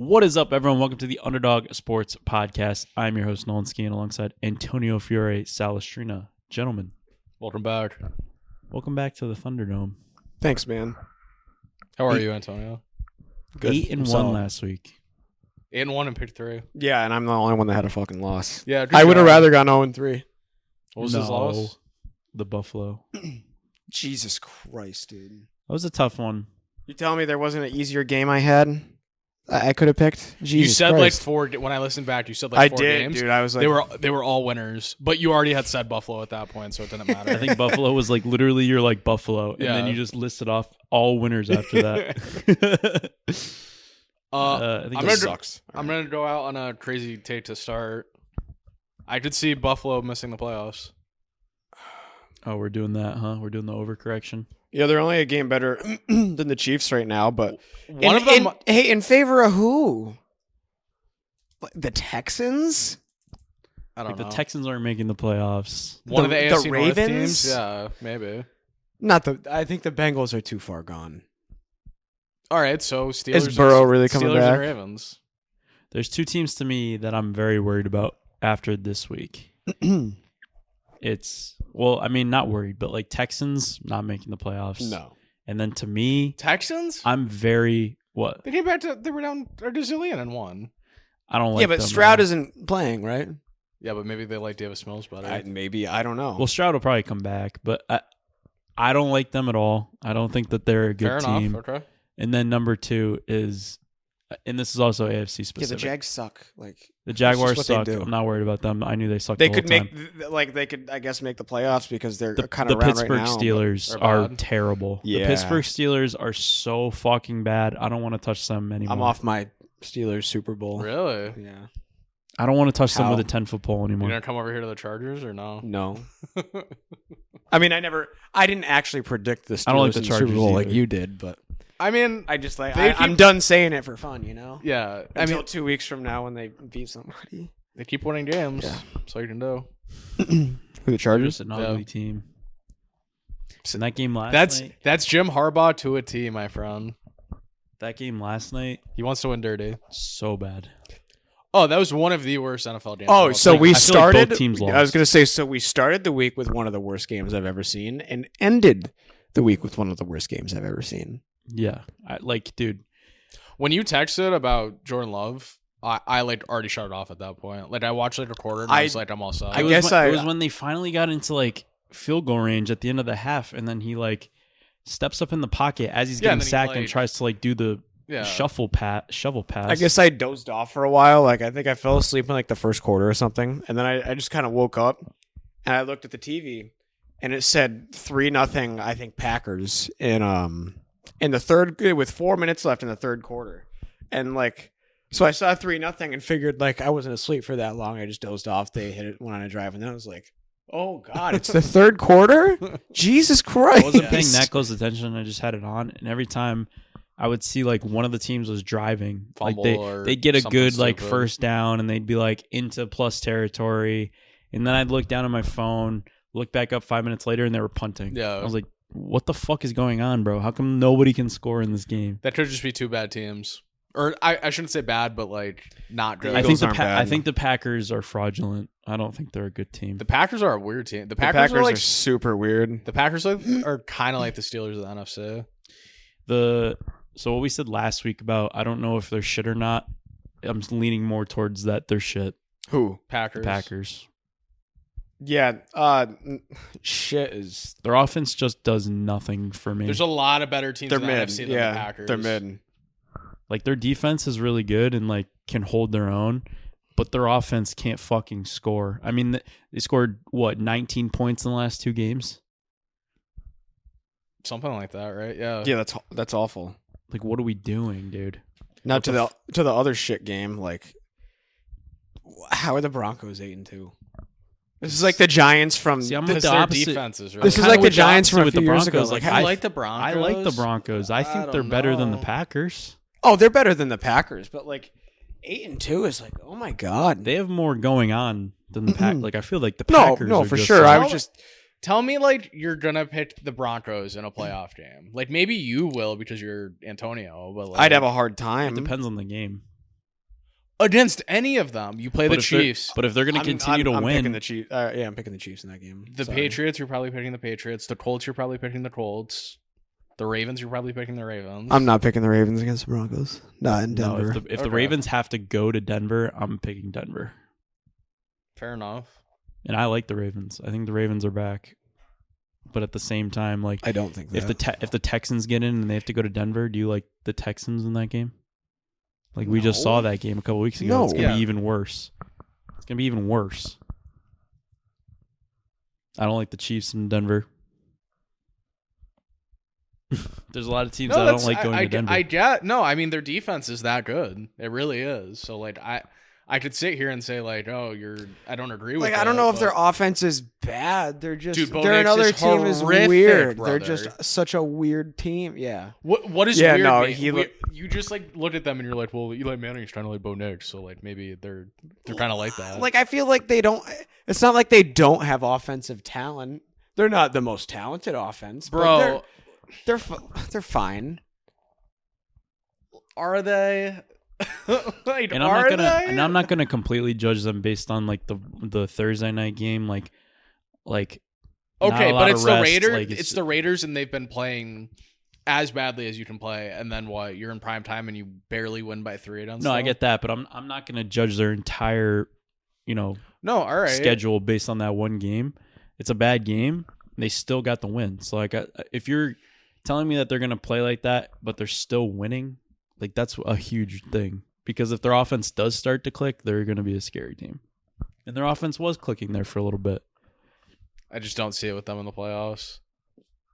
What is up, everyone? Welcome to the UnderDog Sports Podcast. I'm your host, Nolan Skeen, alongside Antonio Fiore Salestrina. Gentlemen, welcome back. Welcome back to the Thunderdome. Thanks, man. How are you, Antonio? Good. 8-1 last week. 8-1 and pick 3. Yeah, and I'm the only one that had a fucking loss. Yeah, I would have rather gone 0-3. What was his loss? The Buffalo. Jesus Christ, dude. That was a tough one. You telling me there wasn't an easier game I had? I could have picked. Jesus you said Christ. like 4. When I listened back, you said like 4 games. Dude. I was like, they were all winners, but you already had said Buffalo at that point, so it didn't matter. I think Buffalo was like literally you're like Buffalo, and then you just listed off all winners after that. I think sucks. I'm gonna go out on a crazy take to start. I could see Buffalo missing the playoffs. Oh, we're doing that, huh? We're doing the overcorrection. yeah, they're only a game better than the Chiefs right now, but One of them. in favor of who? The Texans? I don't know. The Texans aren't making the playoffs. One of the AFC North Ravens? teams. Yeah, maybe. I think the Bengals are too far gone. All right, so Steelers. Is Burrow really coming Steelers back? and Ravens. There's 2 teams to me that I'm very worried about after this week. Not worried, but like Texans not making the playoffs. No. And then to me, Texans. I'm very what? They came back to. They were down a gazillion and won. I don't like. Yeah, but them Stroud at all. isn't playing, right? Yeah, but maybe they like Davis Mills better. I don't know. Well, Stroud will probably come back, but I don't like them at all. I don't think that they're a good Fair team. enough. Okay. And then number 2 is, and this is also AFC yeah, specific. the Jags suck. Like The Jaguars what they suck. do. I'm not worried about them. I knew they sucked. they the could whole make time. they could I guess make the playoffs because they're The kind of around Pittsburgh right now. Steelers They're are bad. terrible. Yeah. The Pittsburgh Steelers are so fucking bad. I don't want to touch them anymore. I'm off my Steelers Super Bowl. Really? Yeah. I don't want to touch them How? with a 10-foot pole You anymore. gonna come over here to the Chargers or no? No. I mean, I didn't actually predict the Steelers I don't like the in Super Chargers Bowl like either. you did, but I mean, I just like They I'm keep- done saying it for fun, you know. yeah. I Until mean, 2 weeks from now when they beat somebody. they keep winning games. Yeah. That's all you can do. Who the They're Chargers? just an Yeah. ugly team. In that game last That's night, Jim Harbaugh to a T, my friend. He wants to win dirty. so bad. Oh, that was one of the worst NFL games. Oh, so Like, we I feel like both started. teams I was lost. going to say, so we started the week with one of the worst games I've ever seen, and ended the week with one of the worst games I've ever seen. Yeah, dude. when you texted about Jordan Love, I like already shut it off at that point. Like I watched like a quarter and I was like, I'm all set. I guess it was when they finally got into like field goal range at the end of the half, and then he like steps up in the pocket as he's Yeah, getting and then he, sacked and like- tries to like do the yeah. shovel pass. I guess I dozed off for a while. Like I think I fell asleep in like the first quarter or something, and then I just kind of woke up and I looked at the TV, and it said 3-0. I think Packers in the third with 4 minutes left in the third quarter, and like so I saw 3-0 and figured like I wasn't asleep for that long. I just dozed off. They hit it, went on a drive, and then I was like, oh god, it's the third quarter. Jesus Christ! I wasn't paying that close attention. I just had it on, and every time I would see like one of the teams was driving, Fumble like or they'd get a something good like stupid. first down, and they'd be like into plus territory, and then I'd look down at my phone, look back up 5 minutes later, and they were punting. Yeah. I was like, what the fuck is going on, bro? How come nobody can score in this game? That could just be 2 bad teams. Or I shouldn't say bad, but like not good. I think aren't bad. I think the Packers are fraudulent. I don't think they're a good team. the Packers are a weird team. The The Packers, are like super weird. the Packers are kind of like the Steelers of the NFC. So what we said last week about I don't know if they're shit or not. I'm leaning more towards that they're shit. Who? Packers. The Packers. Yeah. Shit is. Their offense just does nothing for me. There's a lot of better teams They're in the mid. NFC than Yeah, the Packers. they're mid. Like their defense is really good and like can hold their own, but their offense can't fucking score. I mean, they scored 19 points in the last 2 games. Something like that, right? Yeah. Yeah, that's awful. Like, what are we doing, dude? Now What to the the other shit game, like how are the Broncos 8-2? This is like the Giants from. See, I'm Because the their opposite. defense is really This is Kinda like the with Giants from a with few the years ago. Broncos. Like, Like, I I like the Broncos. I like the Broncos. I think they're don't better than the know. Packers. oh, they're better than the Packers, but like 8-2 is like, oh my god. They have more going on than the Pack. Like I feel like the No, Packers. no, are for just sure. like- I was just Tell me, like, you're gonna pick the Broncos in a playoff game. Like, maybe you will because you're Antonio, but like, I'd have a hard It time. depends on the game. Against any of them, you play the Chiefs. But if they're going to continue to win, picking the Chiefs. I'm picking the Chiefs in that game. The Patriots, you're probably picking the Patriots. The Colts, you're probably picking the Colts. The Ravens, you're probably picking the Ravens. I'm not picking the Ravens against the Broncos. Not in Denver. No, if the Ravens have to go to Denver, I'm picking Denver. Fair enough. And I like the Ravens. I think the Ravens are back. But at the same time, like I don't think that. If the Texans get in and they have to go to Denver, do you like the Texans in that game? Like we just saw that game a couple weeks ago. No. It's gonna be even worse. It's gonna be even worse. I don't like the Chiefs in Denver. There's a lot of teams I don't like going to Denver. I mean their defense is that good. It really is. So like I could sit here and say like, oh, I don't agree with. Like I don't know if their offense is bad. They're just their another team is weird. Brother. They're just such a weird team. Yeah. What is weird? No, you just like look at them and you're like, well, Eli Manning's trying to like Bo Nix, so like maybe they're kind of like that. Like I feel like they don't. It's not like they don't have offensive talent. They're not the most talented offense, bro. They're fine. Are they? Like, and I'm not gonna completely judge them based on like the Thursday night game. Like okay, but it's the Raiders. Like, it's the Raiders, and they've been playing as badly as you can play. And then what? You're in prime time and you barely win by 3 against. No, I get that, but I'm not gonna judge their entire, schedule based on that one game. It's a bad game. They still got the win. So like, if you're telling me that they're gonna play like that, but they're still winning. Like, that's a huge thing. Because if their offense does start to click, they're going to be a scary team. And their offense was clicking there for a little bit. I just don't see it with them in the playoffs.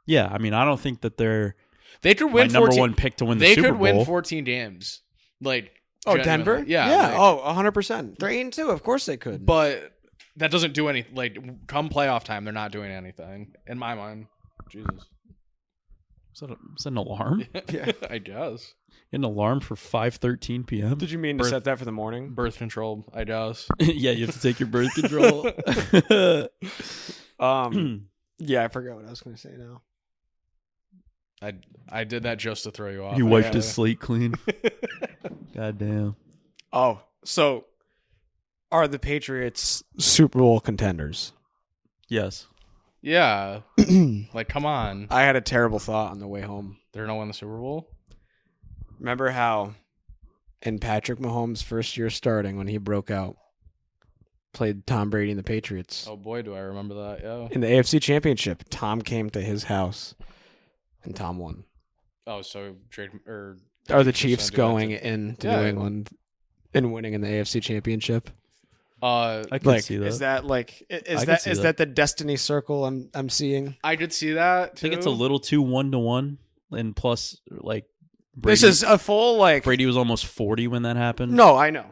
Yeah, I mean, I don't think that they could win my number one pick to win the Super Bowl. They could win 14 games. Like, Denver? Yeah. Like, 100%. 3-2. Of course they could. But that doesn't do anything. Like, come playoff time, they're not doing anything. In my mind. Jesus. Is that an alarm? Yeah, I guess. An alarm for 5:13 p.m. Did you mean to set that for the morning? Birth control, I guess. Yeah, you have to take your birth control. Yeah, I forgot what I was going to say now. I did that just to throw you off. You wiped his slate clean. God damn. Oh, so are the Patriots Super Bowl contenders? Yes. Yeah. Like, come on. I had a terrible thought on the way home. They're going to win the Super Bowl? Remember how in Patrick Mahomes' first year starting when he broke out, played Tom Brady and the Patriots? Oh, boy, do I remember that, yeah. In the AFC Championship, Tom came to his house, and Tom won. Oh, so Are the Chiefs going into New England and winning in the AFC Championship? I could see that. Is that the destiny circle I'm seeing? I could see that too. I think it's a little too 1-to-1, and plus, like, Brady, this is a full Brady was almost 40 when that happened. No, I know.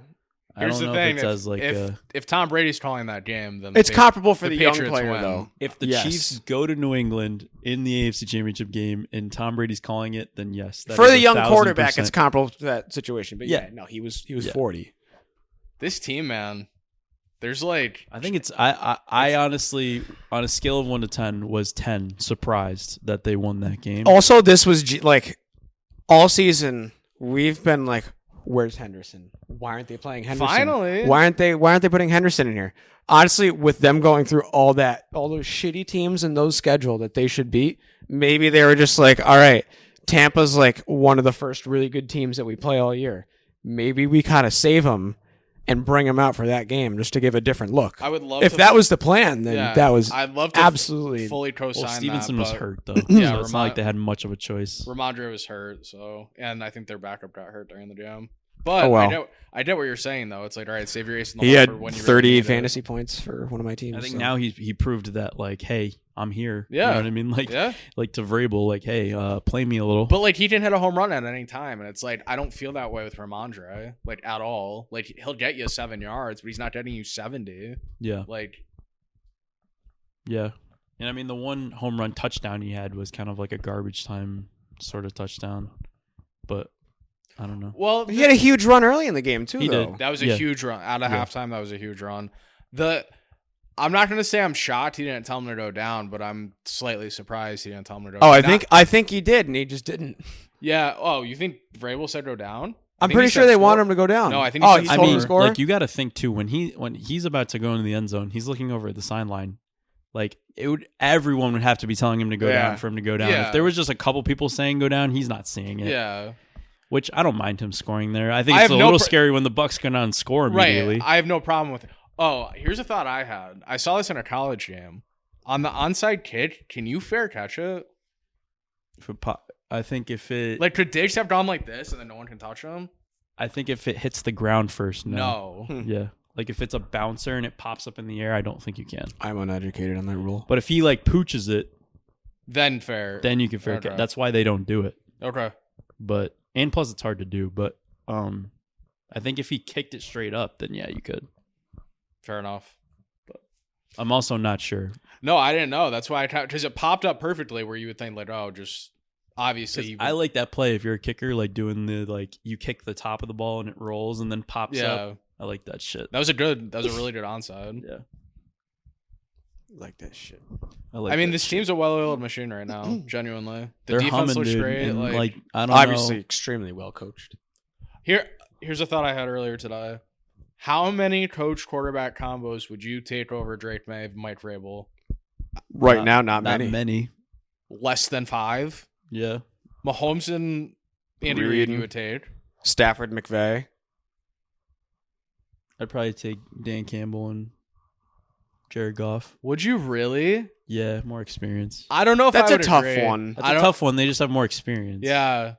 Here's I don't know the thing: if it says if Tom Brady's calling that game, then it's comparable for the young Patriots player, win. though. If the Chiefs go to New England in the AFC Championship game and Tom Brady's calling it, then yes. For the young quarterback, it's comparable to that situation. But no, he was 40. This team, man. There's like I think it's I honestly on a scale of 1 to 10 was 10 surprised that they won that game. Also, this was like all season we've been like, where's Henderson? Why aren't they playing Henderson? Finally, why aren't they putting Henderson in here? Honestly, with them going through all those shitty teams and those schedule that they should beat, maybe they were just like, all right, Tampa's like one of the first really good teams that we play all year. Maybe we kind of save them and bring him out for that game just to give a different look. I would love if that was the plan, then that was I'd love to absolutely fully co-sign that. Stevenson was hurt though. Yeah, so it's not like they had much of a choice. Ramondre was hurt, and I think their backup got hurt during the jam. But I get what you're saying though. It's like, all right, save your ace in the hole for when you 30 really fantasy points for one of my teams. I think now he proved that like, hey, I'm here. Yeah. You know what I mean? Like to Vrabel, like, hey, play me a little. But like he didn't hit a home run at any time, and it's like I don't feel that way with Ramondre, like at all. Like he'll get you 7 yards, but he's not getting you 70. Yeah. Like yeah. And I mean the one home run touchdown he had was kind of like a garbage time sort of touchdown. But I don't know. Well, he had a huge run early in the game too. He did. That was a huge run out of halftime. That was a huge run. I'm not going to say I'm shocked he didn't tell him to go down, but I'm slightly surprised he didn't tell him to go down. I think he did, and he just didn't. Yeah. Oh, you think Vrabel said go down? I'm pretty sure they want him to go down. No, I think he said told him score. Like you got to think too when he's about to go into the end zone, he's looking over at the sideline. Like everyone would have to be telling him to go down for him to go down. Yeah. If there was just a couple people saying go down, he's not seeing it. Yeah. Which I don't mind him scoring there. I think it's a little scary when the Bucs go down and score immediately. Right. I have no problem with it. Oh, here's a thought I had. I saw this in a college game. On the onside kick, can you fair catch it? I think if it like could Diggs have gone like this and then no one can touch him? I think if it hits the ground first, no. Yeah. Like if it's a bouncer and it pops up in the air, I don't think you can. I'm uneducated on that rule. But if he like pooches it, then fair. Then you can fair catch. That's why they don't do it. Okay. But and plus it's hard to do. But I think if he kicked it straight up, then yeah, you could. Fair enough. But I'm also not sure. No, I didn't know. That's why because it popped up perfectly where you would think like, oh, just obviously. I like that play if you're a kicker, like doing the like you kick the top of the ball and it rolls and then pops up. I like that shit. That was a really good onside. Yeah. Like that shit. I mean, this team's a well-oiled machine right now. Genuinely, the defense humming, looks dude, great. Like I don't obviously know. extremely well coached. Here's a thought I had earlier today. How many coach quarterback combos would you take over Drake May, Mike Vrabel? Right now, not many. Not many. Less than 5. Yeah. Mahomes and Andy Reid, you would take. Stafford, McVay. I'd probably take Dan Campbell and Jared Goff. Would you really? Yeah, more experience. I don't know if that's I would a tough agree. one. That's a tough one. They just have more experience. Yeah.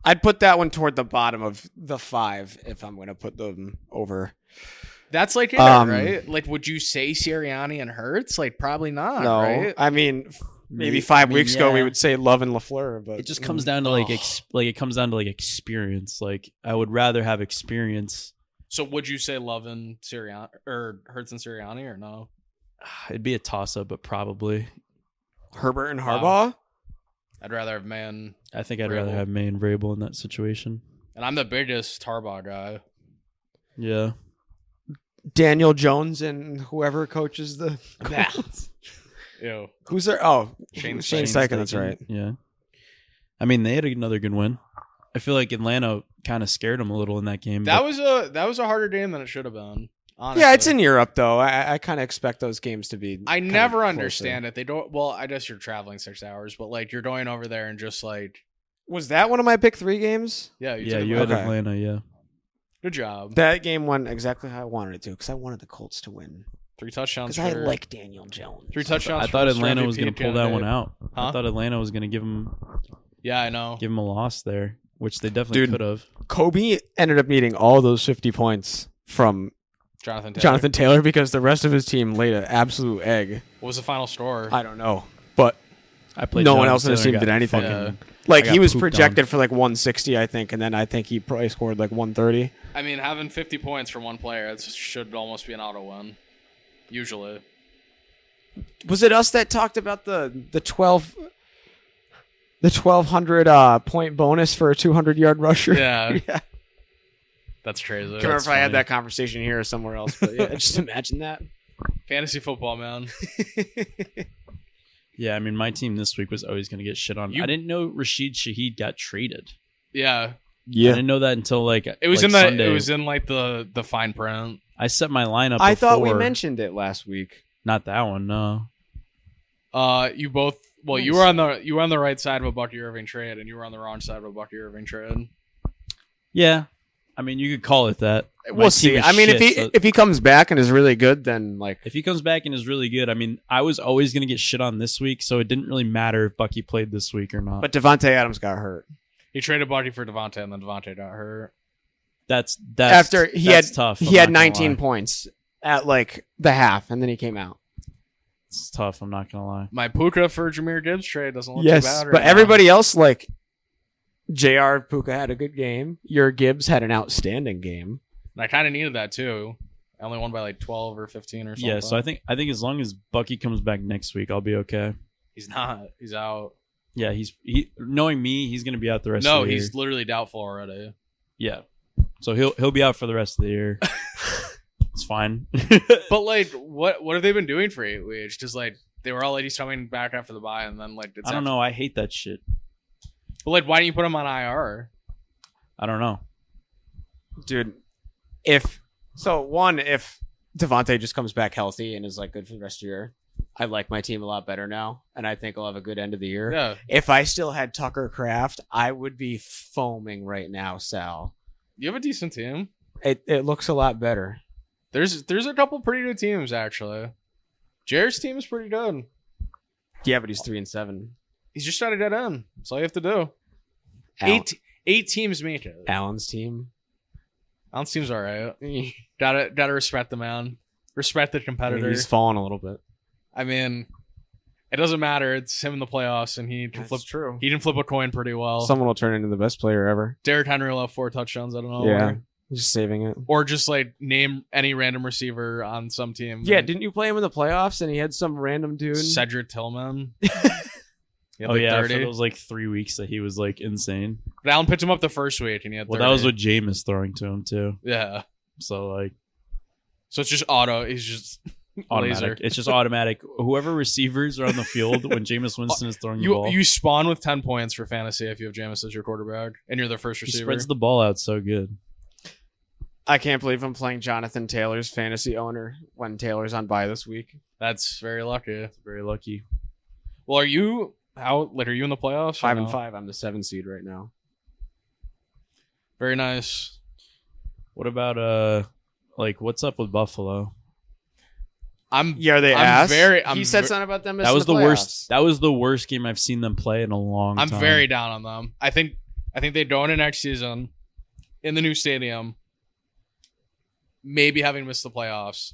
I'd put that one toward the bottom of the 5 if I'm going to put them over. That's like it, right? Like, would you say Sirianni and Hurts? Like, probably not, no. right? I mean, maybe 5 weeks ago we would say Love and LaFleur, but it just comes down to like it comes down to like experience. Like I would rather have experience. So would you say Love and Sirianni or Hurts and Sirianni or no? It'd be a toss up, but probably Herbert and Harbaugh. Wow. I'd rather have Man. I think I'd rather have May and Vrabel in that situation. And I'm the biggest Harbaugh guy. Yeah. Daniel Jones and whoever coaches the Colts. Ew. Who's there? Oh, Shane Steichen. That's right. Yeah. I mean, they had another good win. I feel like Atlanta kind of scared them a little in that game. That was a harder game than it should have been. Honestly. Yeah, it's in Europe though. I kind of expect those games to be. I never understand it. They don't. Well, I guess you're traveling 6 hours, but like you're going over there and just like. Was that one of my pick 3 games? Yeah, you had Atlanta. Yeah. Good job. That game went exactly how I wanted it to because I wanted the Colts to win. 3 touchdowns. Because I like Daniel Jones. 3 touchdowns. I thought Atlanta was going to pull that one out. Huh? I thought Atlanta was going to give him. Yeah, I know. Give him a loss there, which they definitely could have. Kobe ended up needing all those 50 points from Jonathan Taylor because the rest of his team laid an absolute egg. What was the final score? I don't know, but no one else in his team did anything. Yeah. Like he was projected for like 160, I think, and then I think he probably scored like 130. I mean, having 50 points from one player, it should almost be an auto win. Usually. Was it us that talked about the 1,200 point bonus for a 200-yard rusher? Yeah. Yeah. That's crazy. I can't remember if I had that conversation here or somewhere else, but yeah, just imagine that. Fantasy football, man. Yeah, I mean, my team this week was always going to get shit on. I didn't know Rashid Shaheed got traded. Yeah. I didn't know that until like it was like in Sunday. It was in like the fine print. I set my lineup. I thought we mentioned it last week. Not that one, no. You both. Well, nice. you were on the right side of a Bucky Irving trade, and you were on the wrong side of a Bucky Irving trade. Yeah, I mean, you could call it that. We'll see. I mean, if he comes back and is really good, then like if he comes back and is really good, I mean, I was always gonna get shit on this week, so it didn't really matter if Bucky played this week or not. But Devontae Adams got hurt. He traded Bucky for Devontae, and then Devontae got hurt. That's after that's tough. He had 19 points at like the half, and then he came out. It's tough. I'm not gonna lie. My Puka for Jahmyr Gibbs trade doesn't look too bad. But everybody else, like JR Puka, had a good game. Your Gibbs had an outstanding game. And I kind of needed that too. I only won by like 12 or 15 or something. Yeah, so I think as long as Bucky comes back next week, I'll be okay. He's not. He's out. Yeah, knowing me, he's gonna be out the rest of the year. No, he's literally doubtful already. Yeah. So he'll be out for the rest of the year. It's fine. But like, what have they been doing for 8 weeks? Just like they were all like he's coming back after the bye, and then like I don't know. I hate that shit. But like, why don't you put him on IR? I don't know. Dude, if Devontae just comes back healthy and is like good for the rest of the year, I like my team a lot better now, and I think I'll have a good end of the year. Yeah. If I still had Tucker Kraft, I would be foaming right now, Sal. You have a decent team. It looks a lot better. There's a couple pretty good teams actually. Jared's team is pretty good. Yeah, but he's 3-7. He's just trying to get in. That's all you have to do. Eight teams make it. Allen's team. Allen's team's all right. Gotta respect the man. Respect the competitor. He's fallen a little bit. I mean, it doesn't matter. It's him in the playoffs, and he can flip. True. He can flip a coin pretty well. Someone will turn into the best player ever. Derrick Henry will have 4 touchdowns. I don't know. Yeah, just saving it. Or just like name any random receiver on some team. Yeah, didn't you play him in the playoffs and he had some random dude? Cedric Tillman. Oh yeah, I it was like 3 weeks that he was like insane. But Allen picked him up the first week, and he had 30. Well, that was what Jameis throwing to him too. Yeah. So it's just auto. He's just automatic. laser. It's just automatic. Whoever receivers are on the field when Jameis Winston is throwing the ball, you spawn with 10 points for fantasy if you have Jameis as your quarterback and you're the first receiver. He spreads the ball out so good. I can't believe I'm playing Jonathan Taylor's fantasy owner when Taylor's on bye this week. That's very lucky. That's very lucky. Well, are you in the playoffs? 5-5. I'm the 7 seed right now. Very nice. What about what's up with Buffalo? He said something about them. That was the playoffs. worst. That was the worst game I've seen them play in a long time. I'm very down on them. I think they go into next season in the new stadium, maybe having missed the playoffs,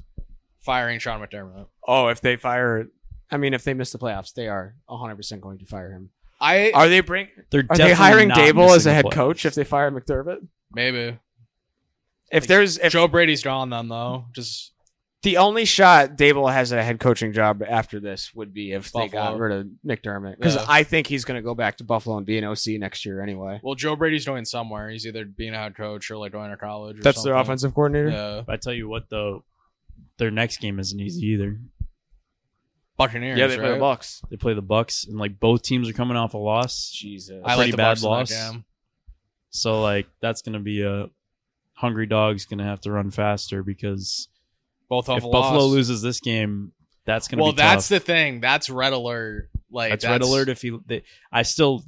firing Sean McDermott. Oh, if they miss the playoffs, they are 100% going to fire him. They're Are they hiring not Dable as a missing head the coach playoffs. if they fire McDermott? Maybe. If Joe Brady's drawing them though, just the only shot Dable has at a head coaching job after this would be if they Buffalo. got rid of McDermott, because Yeah. I think he's going to go back to Buffalo and be an OC next year anyway. well, Joe Brady's going somewhere. He's either being a head coach or like going to college. Or That's something. their offensive coordinator. Yeah, I tell you what, though, their next game isn't easy either. Buccaneers. Yeah, they play the Bucks. They play the Bucks, and both teams are coming off a loss. Jesus, I like pretty the bad Bucks in that loss. game. So that's gonna be a hungry dog's gonna have to run faster because Both if off a Buffalo loss. loses this game, that's gonna be tough. That's the thing. That's red alert. That's red alert. I still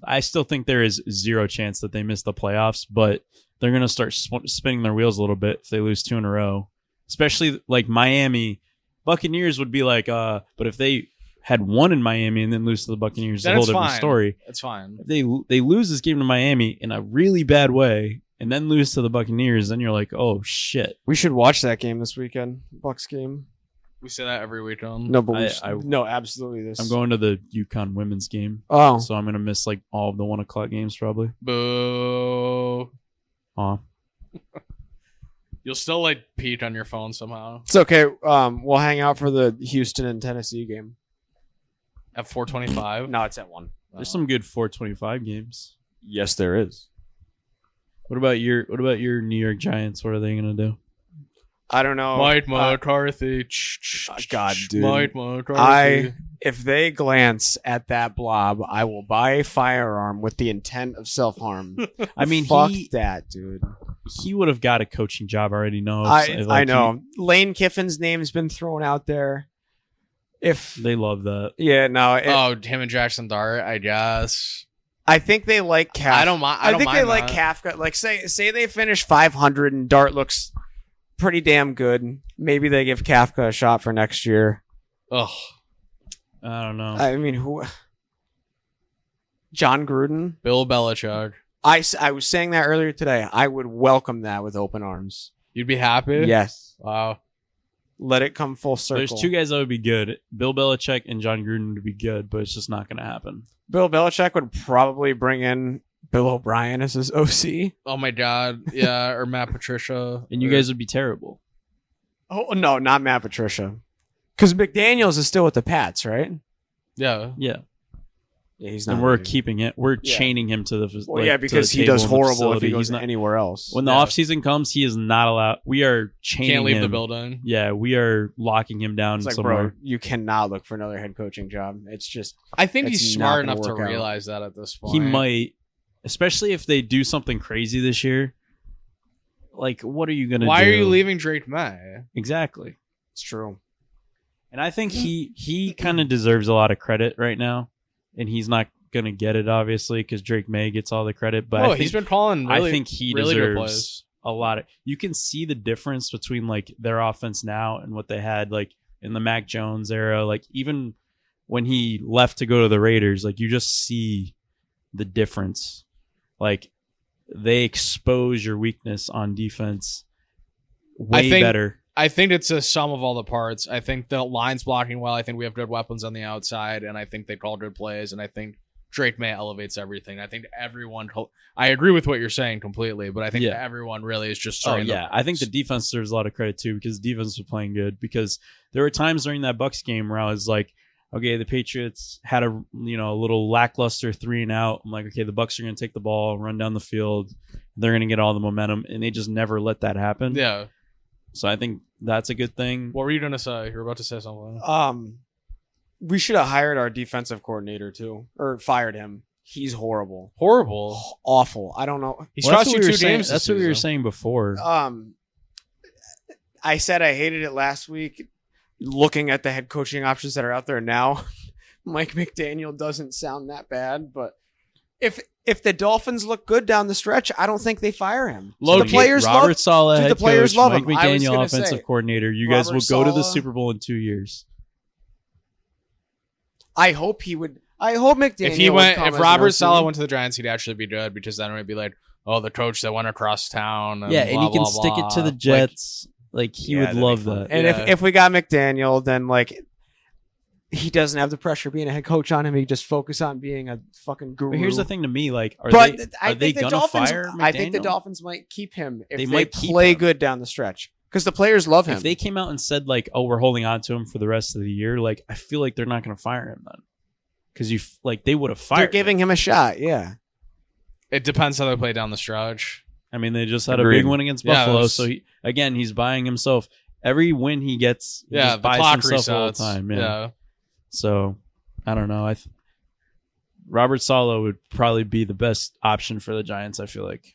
think there is zero chance that they miss the playoffs, but they're gonna start spinning their wheels a little bit if they lose 2 in a row. Especially Miami, Buccaneers would be but if they had won in Miami and then lose to the Buccaneers, it's a whole different story. It's fine. If they lose this game to Miami in a really bad way and then lose to the Buccaneers, then you're like, oh shit. we should watch that game this weekend. Bucks game. We say that every weekend. No, but no, absolutely. This. I'm going to the UConn women's game, Oh, so I'm gonna miss all of the 1 o'clock games probably. Boo. Aw. You'll still peek on your phone somehow it's okay. We'll hang out for the Houston and Tennessee game. at 4:25. No, it's at 1. There's some good 425 games. Yes, there is. What about your New York Giants? What are they gonna do? I don't know. Mike McCarthy. God, dude. Mike McCarthy. If they glance at that blob, I will buy a firearm with the intent of self-harm. I mean, fuck that, dude. he would have got a coaching job. I already know. I know. Lane Kiffin's name's been thrown out there. They love that. Yeah, no. Him and Jackson Dart, I guess. I think they like Kafka. I don't mind. I think they like Kafka. Say they finish 500 and Dart looks pretty damn good. Maybe they give Kafka a shot for next year. Ugh. I don't know. I mean, who? John Gruden? Bill Belichick. I was saying that earlier today. I would welcome that with open arms. You'd be happy? Yes. Wow. Let it come full circle. There's 2 guys that would be good. Bill Belichick and John Gruden would be good, but it's just not going to happen. Bill Belichick would probably bring in Bill O'Brien as his OC. Oh my God. Yeah, or Matt Patricia. And you guys would be terrible. Oh, no, not Matt Patricia. Because McDaniels is still with the Pats, right? Yeah. Yeah. Yeah, he's not. And we're leaving. keeping it. We're chaining him to the Well, yeah, because he does horrible if he goes anywhere else. When the offseason comes, he is not allowed. We are chaining Can't leave him. the building. Yeah, we are locking him down It's like, somewhere. bro, you cannot look for another head coaching job. It's just I think It's he's not smart gonna enough to work out. realize that at this point. He might, especially if they do something crazy this year. like, what are you going to do? Why are you leaving Drake May? Exactly. It's true. And I think he kind of deserves a lot of credit right now, and he's not going to get it, obviously, because Drake May gets all the credit. But He's been calling really, I think he really good deserves plays. a lot of. You can see the difference between like their offense now and what they had like in the Mac Jones era. Like even when he left to go to the Raiders, like you just see the difference. Like they expose your weakness on defense way better. I think it's a sum of all the parts. I think the line's blocking well. I think we have good weapons on the outside, and I think they call good plays, and I think Drake May elevates everything. I think everyone... I agree with what you're saying completely, but I think everyone really is just starting I think the defense deserves a lot of credit, too, because the defense was playing good, because there were times during that Bucs game where I was like, okay, the Patriots had a little lackluster 3-and-out. I'm like, okay, the Bucs are going to take the ball, run down the field. They're going to get all the momentum, and they just never let that happen. Yeah. So I think that's a good thing. What were you going to say? You were about to say something. We should have hired our defensive coordinator too, or fired him. He's horrible. Awful. I don't know. He's cost you 2 games. That's what we were saying before. I said I hated it last week. Looking at the head coaching options that are out there now, Mike McDaniel doesn't sound that bad, but if the Dolphins look good down the stretch, I don't think they fire him. The players Robert Saleh, head coach, Mike him. McDaniel, offensive coordinator. You guys will go to the Super Bowl in 2 years. I hope he would. I hope McDaniel. If Robert Saleh went to the Giants, he'd actually be good, because then it would be like, oh, the coach that went across town. And and blah, he can blah, stick blah. it to the Jets. Like he would love that. And if we got McDaniel, then like he doesn't have the pressure being a head coach on him. He just focus on being a fucking guru. But here's the thing to me, like, are they gonna fire McDaniel? I think the Dolphins might keep him if they play good down the stretch, because the players love him. If they came out and said like, "Oh, we're holding on to him for the rest of the year," like I feel like they're not going to fire him then, because they would have fired. They're giving him a shot. Yeah, it depends how they play down the stretch. I mean, they just had a big win against Buffalo, so he's buying himself every win he gets. He just buys himself all the time. Yeah. So I don't know. Robert Saleh would probably be the best option for the Giants. I feel like.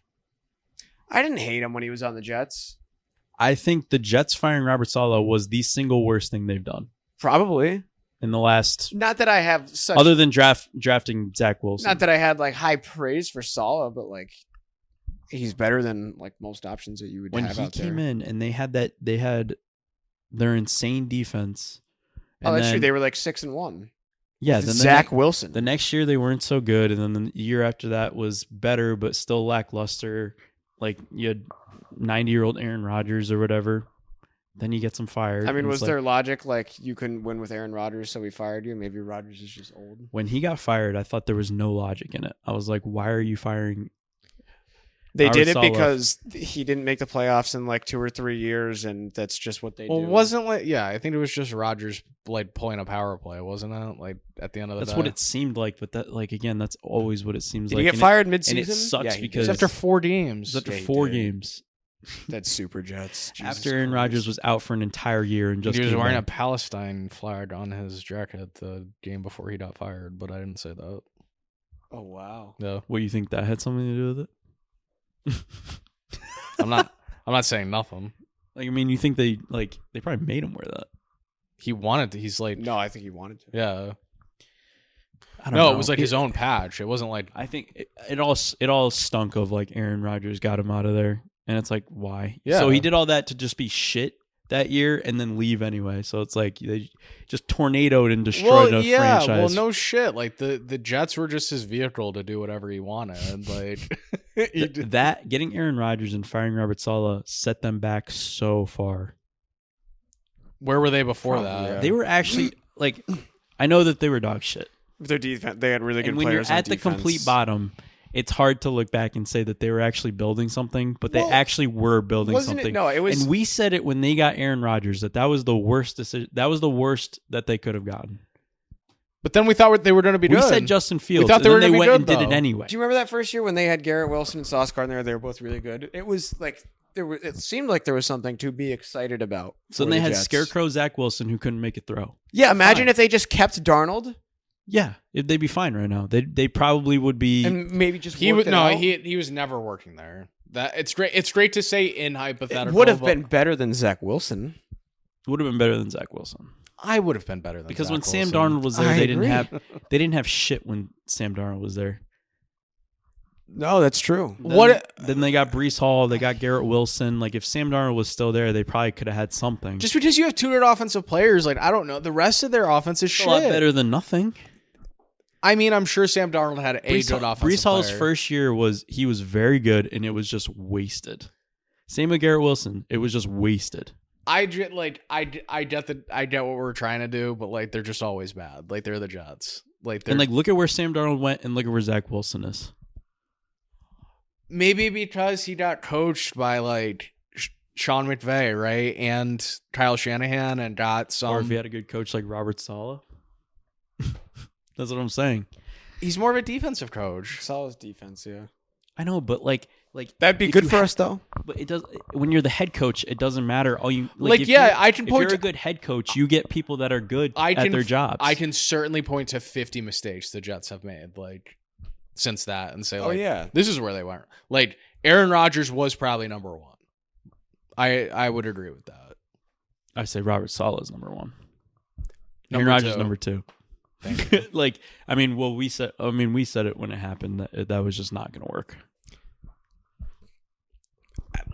I didn't hate him when he was on the Jets. I think the Jets firing Robert Saleh was the single worst thing they've done. Probably. In the last... Not that I have such... Other than drafting Zach Wilson. Not that I had like high praise for Saleh, but like he's better than like most options that you would have out there. When he came in and they had their insane defense. Oh, that's true. They were like 6-1. Yeah. Then Zach Wilson. The next year they weren't so good. And then the year after that was better, but still lackluster. Like you had 90-year-old Aaron Rodgers or whatever. Then you get some fired. I mean, was their logic like you couldn't win with Aaron Rodgers, so we fired you? Maybe Rodgers is just old. When he got fired, I thought there was no logic in it. I was like, why are you firing? They did it because he didn't make the playoffs in like 2 or 3 years, and that's just what they do. Wasn't like I think it was just Rodgers like pulling a power play, wasn't it? Like at the end of the day. That's what it seemed like, but that again, that's always what it seems like. Did he get fired mid-season? And it sucks because after 4 games. After 4 games. That's Super Jets. After Aaron Rodgers was out for an entire year and just he was wearing a Palestine flag on his jacket the game before he got fired, but I didn't say that. Oh wow. Yeah. What, you think that had something to do with it? I'm not saying nothing. Like, I mean, you think they probably made him wear that? He wanted to. He's like, no, I think he wanted to. Yeah. I don't know. It was like his own patch. It wasn't like. I think it all stunk of like Aaron Rodgers got him out of there, and it's like, why? Yeah. So he did all that to just be shit that year and then leave anyway. So it's like they just tornadoed and destroyed a franchise. Well, no shit. Like the Jets were just his vehicle to do whatever he wanted. Like that getting Aaron Rodgers and firing Robert Saleh set them back so far. Where were they before that? Yeah. They were actually like, I know that they were dog shit. Their defense, they had really good and when players. You're at the complete bottom, it's hard to look back and say that they were actually building something, but they actually were building something. It was. And we said it when they got Aaron Rodgers that was the worst decision. That was the worst that they could have gotten. But then we thought they were going to be good. We said Justin Fields. We thought they were going to be good, and did it anyway. Do you remember that first year when they had Garrett Wilson and Sauce Gardner? They were both really good. It was like it seemed like there was something to be excited about. So then they had Scarecrow Zach Wilson who couldn't make it throw. Yeah, imagine if they just kept Darnold. Yeah, they'd be fine right now. They probably would be. And maybe just he was never working there. That it's great. It's great to say in hypothetical. It would have been better than Zach Wilson. Would have been better than Zach Wilson. I would have been better than Because Zach when Sam Wilson. Darnold was there, I they agree. didn't have shit when Sam Darnold was there. No, that's true. Then they got Breece Hall, they got Garrett Wilson. Like if Sam Darnold was still there, they probably could have had something. Just because you have 2 good offensive players, like I don't know, the rest of their offense is a shit. lot better than nothing. I mean, I'm sure Sam Darnold had a good offensive Breece Hall's player. first year was very good, and it was just wasted. Same with Garrett Wilson, it was just wasted. I get what we're trying to do, but like they're just always bad. Like they're the Jets. And like look at where Sam Darnold went, and look at where Zach Wilson is. Maybe because he got coached by like Sean McVay, right, and Kyle Shanahan, and got some. Or if he had a good coach like Robert Saleh. That's what I'm saying. He's more of a defensive coach. Salah's defense, yeah. I know, but like That'd be if good you for ha- us, though. But it does when you're the head coach. It doesn't matter. All you I can if point you're to a good head coach, you get people that are good at their jobs. I can certainly point to 50 mistakes the Jets have made, like since that, and say, like, yeah. this is where they went. Like Aaron Rodgers was probably number 1. I would agree with that. I say Robert Saleh is number 1. Number Aaron Rodgers 2. number 2. Thank you. Like I mean, well, we said it when it happened that was just not going to work.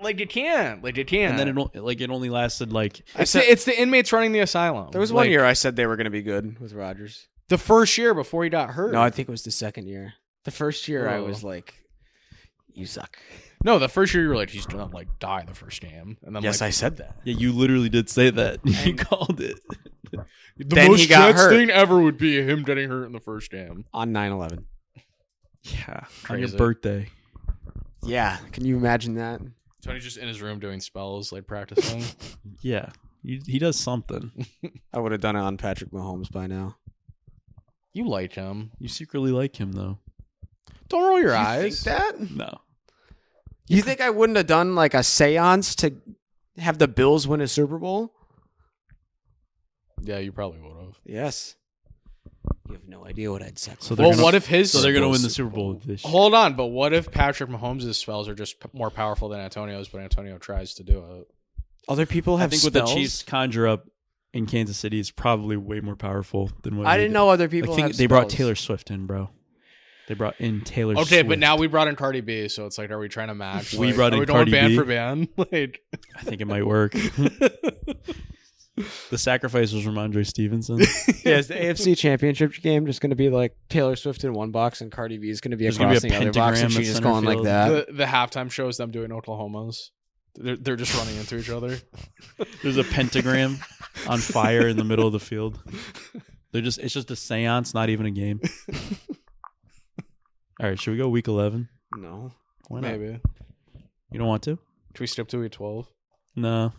Like it can. And then it only lasted like It's the inmates running the asylum. There was one year I said they were going to be good with Rodgers. The first year before he got hurt. No, I think it was the second year. The first year I Oh. was like, you suck. No, the first year you were like, he's gonna like die the first game, and then Yes, like, I said that. yeah, you literally did say that. You called it. the Then most he got Jets hurt. thing ever would be him getting hurt in the first game. On 9/11. Yeah, on your Crazy. birthday. Yeah. Can you imagine that? Tony's just in his room doing spells, like practicing. Yeah, he does something. I would have done it on Patrick Mahomes by now. You like him. You secretly like him though. Don't roll your You eyes. think that? No. You think I wouldn't have done like a seance to have the Bills win a Super Bowl? Yeah, you probably would have. Yes. You have no idea what I'd said. So Well, what if his? So they're gonna win the Super Bowl this year. Hold on, but what if Patrick Mahomes' spells are just more powerful than Antonio's, but Antonio tries to do it? Other people I have think spells. what the Chiefs conjure up in Kansas City is probably way more powerful than what I he didn't did. know other people I think have they brought spells. Taylor Swift in, bro. They brought in Taylor Swift. Okay, but now we brought in Cardi B, so it's like, are we trying to match? We like, brought are in we going Cardi band B? for band? Like, I think it might work. The sacrifice was from Andre Stevenson. Yeah, is the AFC Championship game just going to be like Taylor Swift in one box and Cardi B is going to be There's across gonna be a the other box and pentagram she's at just center going like field. that? the halftime show is them doing Oklahomas. They're just running into each other. There's a pentagram on fire in the middle of the field. It's just a seance, not even a game. All right, should we go week 11? No. Why not? Maybe. You don't want to? Should we skip to week 12? No.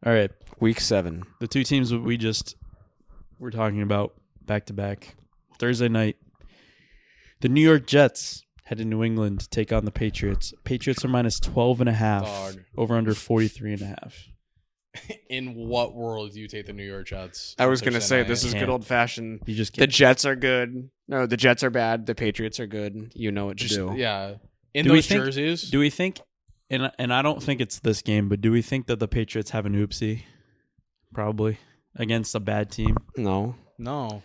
All right. Week 7. The two teams that we just were talking about back to back. Thursday night, the New York Jets head to New England to take on the Patriots. Patriots are minus 12.5. Dog. Over under 43.5. In what world do you take the New York Jets? I on was going to Thursday say night? this is good Can't. old fashioned. You just The can't. Jets are good. No, the Jets are bad. The Patriots are good. You know what to Just, do. yeah. In Do we those think- jerseys. Do we think, and I don't think it's this game, but do we think that the Patriots have an oopsie? Probably. Against a bad team. No. No.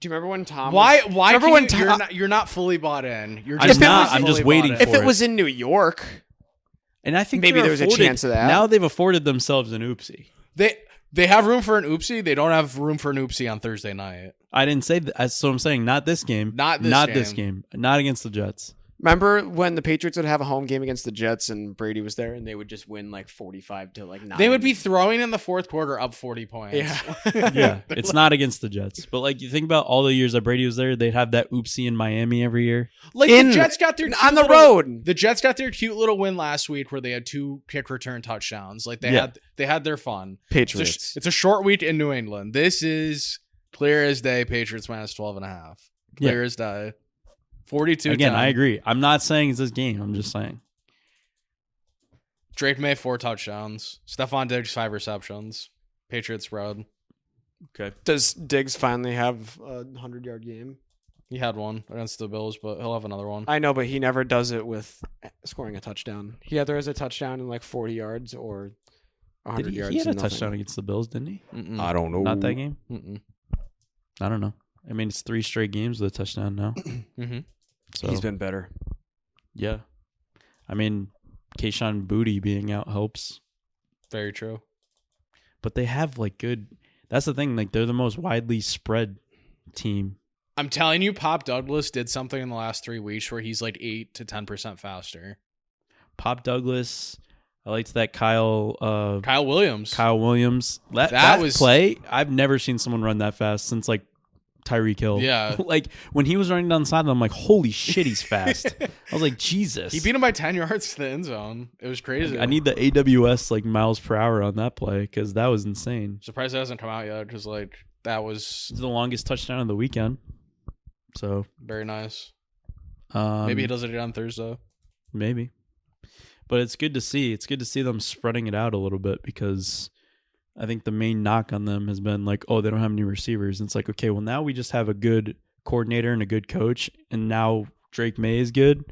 Do you remember when Tom? Why? Remember can when you, Tom- you're not fully bought in. You're I'm just not. fully I'm just bought waiting in. for If it it. was in New York, And I think Maybe they're there was a afforded- chance of that. Now they've afforded themselves an oopsie. They have room for an oopsie. They don't have room for an oopsie on Thursday night. I didn't say that. So I'm saying not this game. Not this game. Not against the Jets. remember when the Patriots would have a home game against the Jets and Brady was there and they would just win like 45 to like 9. They would be throwing in the fourth quarter up 40 points. Yeah. Yeah, it's not against the Jets. But like you think about all the years that Brady was there, they'd have that oopsie in Miami every year. Like In- the Jets got their cute on the little- road. The Jets got their cute little win last week where they had 2 kick return touchdowns. Like they had their fun. Patriots. It's a short week in New England. This is clear as day. Patriots minus 12.5. Clear as day. 42. Again, I agree. I'm not saying it's this game. I'm just saying. Drake May 4 touchdowns. Stephon Diggs 5 receptions. Patriots road. Okay. Does Diggs finally have a 100-yard game? He had one against the Bills, but he'll have another one. I know, but he never does it with scoring a touchdown. He either has a touchdown in like 40 yards or 100 yards. He had a and nothing. touchdown against the Bills, didn't he? Mm-mm. I don't know. Not that game? Mm-mm. I don't know. I mean, it's 3 straight games with a touchdown now. Mm-hmm. So He's been better. yeah. I mean, Keyshawn Booty being out helps. Very true. But they have like good. That's the thing. Like they're the most widely spread team. I'm telling you, Pop Douglas did something in the last 3 weeks where he's like 8 to 10% faster. Pop Douglas. I liked that Kyle Williams. Kyle Williams. That was play. I've never seen someone run that fast since like Tyreek Hill. Yeah. Like when he was running down the side, I'm like, holy shit, he's fast. I was like, Jesus. He beat him by 10 yards to the end zone. It was crazy. I need the AWS like miles per hour on that play because that was insane. Surprised it hasn't come out yet because like that was It's the longest touchdown of the weekend. So very nice. Maybe he does it on Thursday. Maybe. But it's good to see. It's good to see them spreading it out a little bit because I think the main knock on them has been like, oh, they don't have any receivers. And it's like, okay, well, now we just have a good coordinator and a good coach, and now Drake May is good.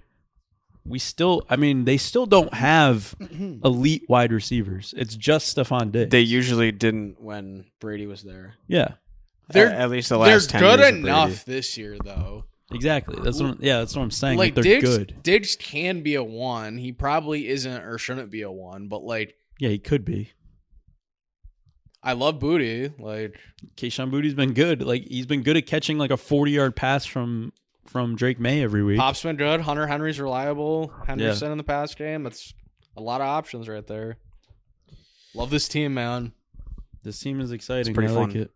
They still don't have elite wide receivers. It's just Stephon Diggs. They usually didn't when Brady was there. Yeah. At least the last 10 They're good years of enough Brady. this year, though. Exactly. That's what I'm saying. Like they're Diggs, good. Diggs can be a 1. He probably isn't or shouldn't be a 1, but like Yeah, he could be. I love Booty. Like Keyshawn Booty's been good. Like he's been good at catching like a 40-yard pass from Drake May every week. Pop's been good. Hunter Henry's reliable. Henderson in the pass game. That's a lot of options right there. Love this team, man. This team is exciting. pretty I fun. like it.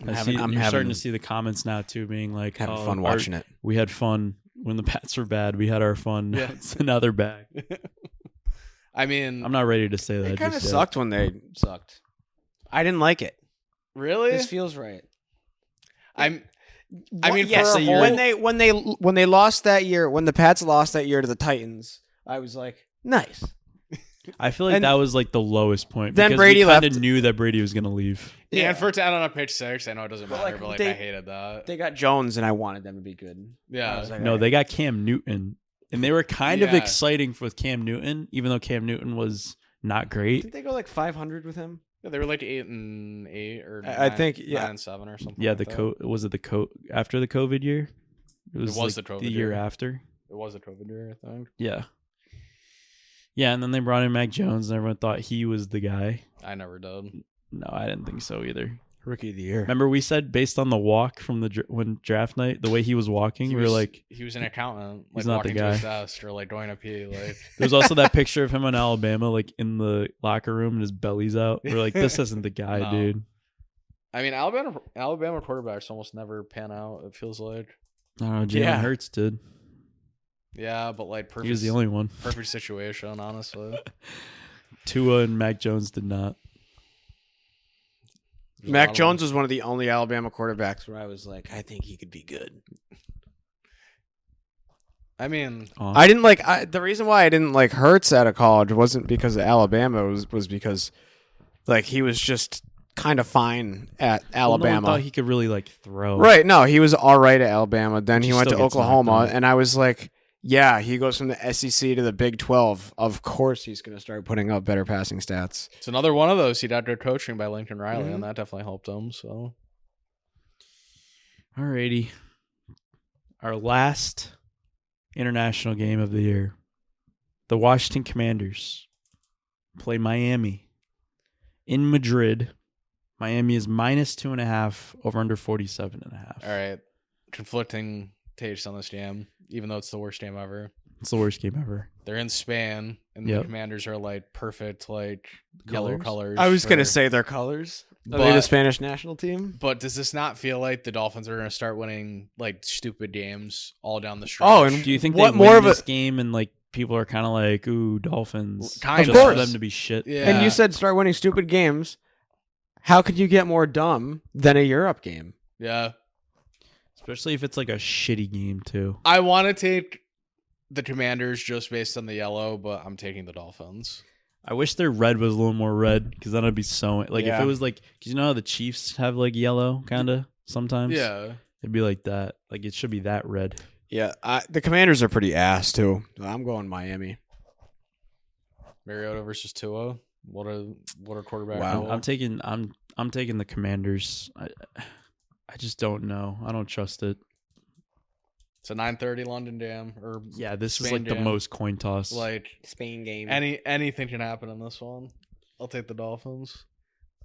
I'm starting to see the comments now too, being like, having fun watching it. We had fun when the Pats were bad. We had our fun. Yeah. So now they're back. I mean, I'm not ready to say that. It kind of just yet. sucked when they sucked. I didn't like it. really? This feels right. I mean, yes, for a whole, when they lost that year, when the Pats lost that year to the Titans, I was like, nice. I feel like And that was like the lowest point. then because Brady we kinda left. knew that Brady was gonna leave. yeah, and for it to end on a pitch 6, I know it doesn't But, matter, like, but like they- I hated that. They got Jones, and I wanted them to be good. I Yeah, was like, No, they got Cam Newton, and they were kind of Yeah. exciting with Cam Newton, even though Cam Newton was not great. Did they go like 500 with him? they were like 8-8 or I 9, think, yeah. 9-7 or something. Yeah, like the that. was it the after the COVID year? It was was like the COVID the year year. after. It was a COVID year, I think. Yeah. Yeah, and then they brought in Mac Jones, and everyone thought he was the guy. I never did. No, I didn't think so either. Rookie of the year. Remember, we said based on the walk from when draft night, the way he was walking, we were like, he was an accountant, He's like not the walking to his guy. desk or like going to pee. Like there's also that picture of him in Alabama, like in the locker room, and his belly's out. We're like, this isn't the guy, No. dude. I mean, Alabama quarterbacks almost never pan out. It feels like. I don't know. Jalen Yeah. Hurts did. Yeah, but like perfect. He was the only one. perfect situation, honestly. Tua and Mac Jones did not. There's a lot Mac of Jones them. was one of the only Alabama quarterbacks where I was like, I think he could be good. I mean, I didn't like the reason why I didn't like Hurts out of college wasn't because of Alabama. Was because like he was just kind of fine at No one Alabama. thought he could really like throw. Right? No, he was all right at Alabama. Then He he went to still gets knocked Oklahoma, out. and I was like, yeah, he goes from the SEC to the Big 12. Of course, he's going to start putting up better passing stats. it's another one of those. He got good coaching by Lincoln Riley, Mhm. and that definitely helped him. So Alrighty. Our last international game of the year. The Washington Commanders play Miami in Madrid. Miami is -2.5 over under 47.5. all right, conflicting takes on this game, even though it's the worst game ever. It's the worst game ever. They're in Spain, and Yep. the Commanders are like perfect, like yellow colors. I was going to for- say their colors. Are they But- the Spanish national team? But does this not feel like the Dolphins are going to start winning like stupid games all down the stretch? Oh, and Do you think what they more win of a- this game and like people are kind of like, ooh, Dolphins? Kind just of. for them to be shit. Yeah. And you said start winning stupid games. How could you get more dumb than a Europe game? Yeah, Especially if it's like a shitty game too. I want to take the Commanders just based on the yellow, but I'm taking the Dolphins. I wish their red was a little more red because then it'd be so like if Yeah. it was like, cause you know how the Chiefs have like yellow kind of sometimes. Yeah, It'd be like that. Like it should be that red. Yeah, the Commanders are pretty ass too. I'm going Miami. Mariota versus Tua. What a quarterback. Wow. duel. I'm taking the Commanders. I just don't know. I don't trust it. It's a 9:30 London Jam or Yeah, this is Spain like the Jam. most coin toss. Like Spain game. anything can happen in this one. I'll take the Dolphins.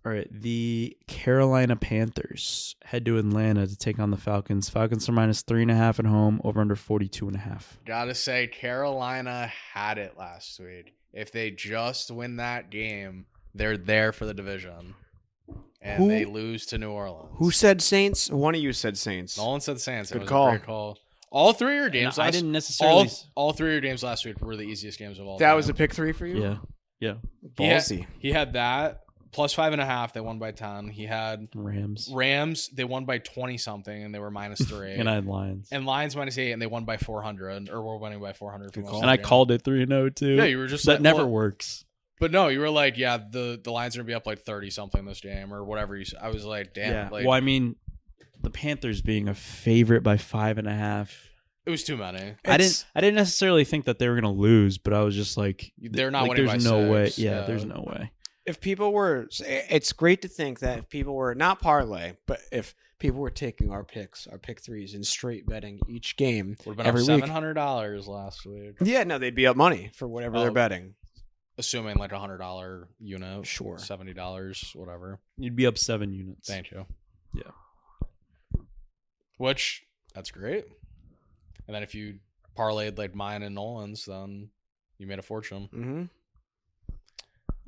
All right, the Carolina Panthers head to Atlanta to take on the Falcons. Falcons are -3.5 at home, over under 42.5. Gotta say, Carolina had it last week. If they just win that game, they're there for the division. And they lose to New Orleans. Who said Saints? One of you said Saints. Nolan said Saints. Good It was call. a great call. All three of your games I last didn't necessarily. all three of your games last week were the easiest games of all That time. was a pick 3 for you? Yeah, Ballsy. He had that plus 5.5. They won by 10. He had Rams. They won by 20 something, and they were -3. And I had Lions. And Lions -8, and they won by 400, or were winning by 400. for Good most call. of And the I game. called it 3-0 too. Yeah, you were just that like, never well, works. But no, you were like, yeah, the Lions are gonna be up like 30 something this game or whatever. I was like, damn. Yeah. Like, Well, I mean, the Panthers being a favorite by 5.5. it was too many. I didn't necessarily think that they were gonna lose, but I was just like, They're not like, winning there's by no way. 6. Yeah, there's no way. If people were, it's great to think that if people were not parlay, but if people were taking our picks, our pick 3s, and straight betting each game Would have been every up week. $700 last week, Yeah, no, they'd be up money for whatever they're betting. assuming like $100 unit, Sure. $70, whatever. You'd be up 7 units. Thank you. Yeah. Which that's great. And then if you parlayed like mine and Nolan's, then you made a fortune. Mm-hmm.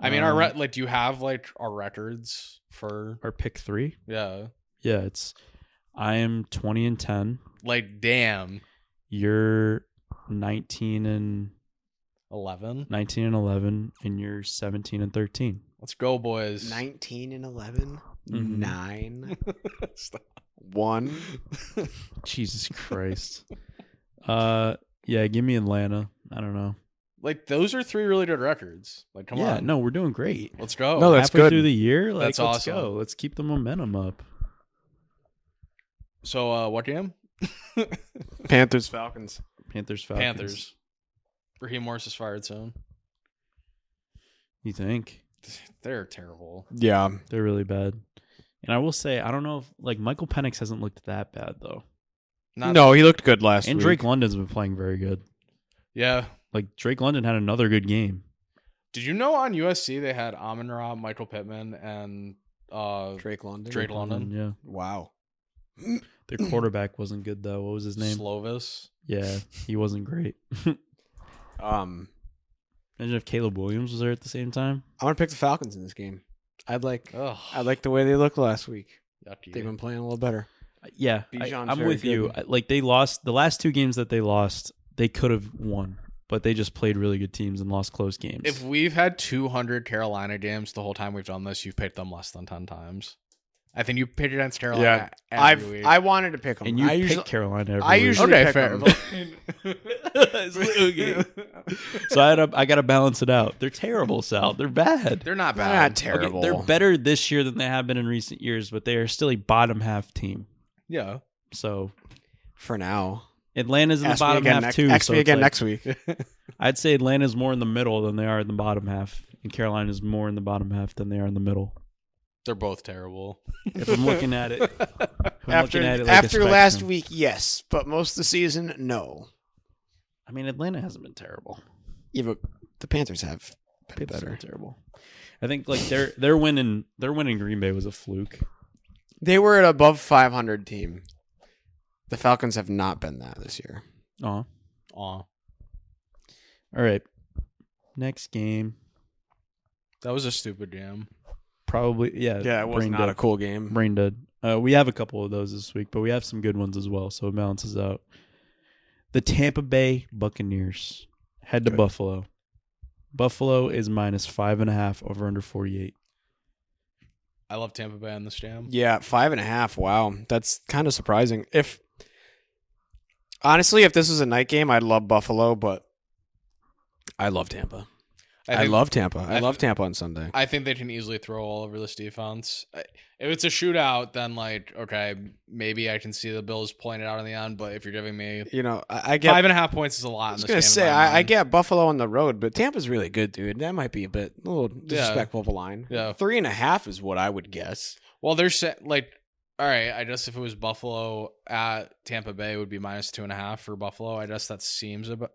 I mean, do you have like our records for? Our pick 3. Yeah. Yeah, I am 20-10. Like, damn. You're 19-11, 11. and you're 17-13. Let's go, boys. 19 and 11, Mhm. 9, 1. Jesus Christ. Yeah, give me Atlanta. I don't know. Like, those are 3 really good records. Like, come yeah, on. no, we're doing great. Let's go. No, that's Halfway good. through the year, like, That's let's awesome. go. Let's keep the momentum up. So, what game? Panthers, Falcons. Panthers, Falcons. Panthers. Raheem Morris is fired soon. You think? They're terrible. Yeah. They're really bad. And I will say, I don't know if, like, Michael Penix hasn't looked that bad, though. No, he looked good last And week. Drake London's been playing very good. Yeah. Like, Drake London had another good game. Did you know on USC they had Amon-Ra, Michael Pittman, and Drake London. Drake London? Yeah. Wow. Their quarterback wasn't good, though. What was his name? Slovis. Yeah, he wasn't great. Imagine if Caleb Williams was there at the same time. I'm gonna pick the Falcons in this game. I like Ugh. the way they looked last week. Yucky. They've been playing a little better. Yeah, Bijan's I'm very with you. good. Like, they lost the last 2 games that they lost. They could have won, but they just played really good teams and lost close games. If we've had 200 Carolina games the whole time we've done this, you've picked them less than 10 times. I think you picked against Carolina every week. I wanted to pick them. and you I pick usually, Carolina every I week. usually Okay, pick fair. 'em. Okay. So I got to balance it out. They're terrible, Sal. They're bad. They're not They're bad. not terrible. They're better this year than they have been in recent years, but they are still a bottom half team. Yeah. So for now. Atlanta's in the Ask me bottom again half next, too. ask so me it's again like- next week. I'd say Atlanta's more in the middle than they are in the bottom half, and Carolina's more in the bottom half than they are in the middle. They're both terrible. If I'm looking at it, After last week, yes, but most of the season, no. I mean, Atlanta hasn't been terrible. Yeah, but the Panthers have been Panthers better. have been terrible. I think like they're winning Green Bay was a fluke. They were an above 500 team. The Falcons have not been that this year. Aw. Aw. All right. Next game. That was a stupid jam. Probably, yeah. Yeah, it was brain not dead. a cool game. Brain dead. We have a couple of those this week, but we have some good ones as well, so it balances out. The Tampa Bay Buccaneers head to Good. Buffalo. Buffalo is -5.5 over under 48. I love Tampa Bay on this jam. Yeah, 5.5. Wow, that's kind of surprising. Honestly, if this was a night game, I'd love Buffalo, but I love Tampa. I love Tampa. I love Tampa on Sunday. I think they can easily throw all over this defense. If it's a shootout, then like, okay, maybe I can see the Bills pulling it out in the end. But if you're giving me, I get 5.5 points is a lot. I was gonna say I get Buffalo on the road, but Tampa's really good, dude. That might be a little disrespectful of a line. Yeah, 3.5 is what I would guess. Well, there's like, all right. I guess if it was Buffalo at Tampa Bay, it would be -2.5 for Buffalo. I guess that seems about.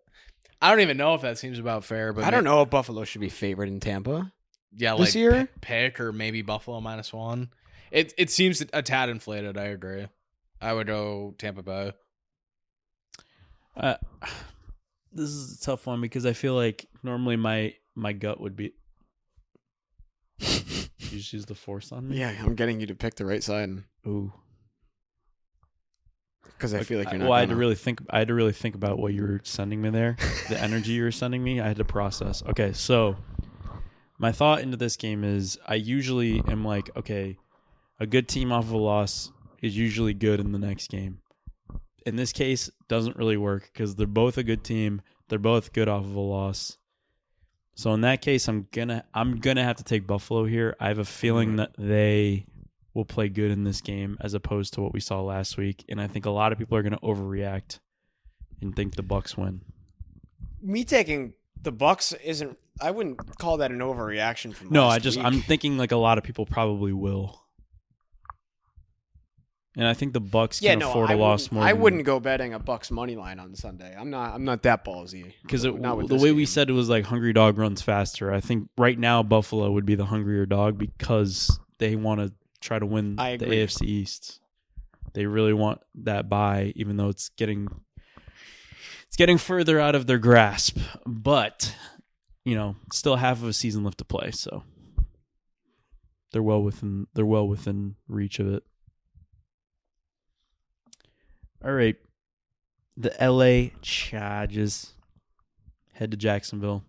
I don't even know if that seems about fair, but I don't know if Buffalo should be favored in Tampa. Yeah, this like year? pick or maybe Buffalo -1. It seems a tad inflated. I agree. I would go Tampa Bay. This is a tough one because I feel like normally my gut would be. You just use the force on me. Yeah, I'm getting you to pick the right side. Ooh. Because I feel like you're not. Well, I had to really think about what you were sending me there, the energy you were sending me. I had to process. Okay, so my thought into this game is I usually am like, okay, a good team off of a loss is usually good in the next game. In this case, doesn't really work because they're both a good team. They're both good off of a loss. So in that case, I'm gonna have to take Buffalo here. I have a feeling that they will play good in this game as opposed to what we saw last week, and I think a lot of people are going to overreact and think the Bucks win. Me taking the Bucks isn't. I wouldn't call that an overreaction from. No, last week. I'm thinking like a lot of people probably will, and I think the Bucks can afford a loss more. I wouldn't go betting a Bucks money line on Sunday. I'm not that ballsy because the way we said it was like hungry dog runs faster. I think right now Buffalo would be the hungrier dog because they want to try to win the AFC East. They really want that bye, even though it's getting further out of their grasp. But still half of a season left to play, so they're well within reach of it. All right, the LA Chargers head to Jacksonville.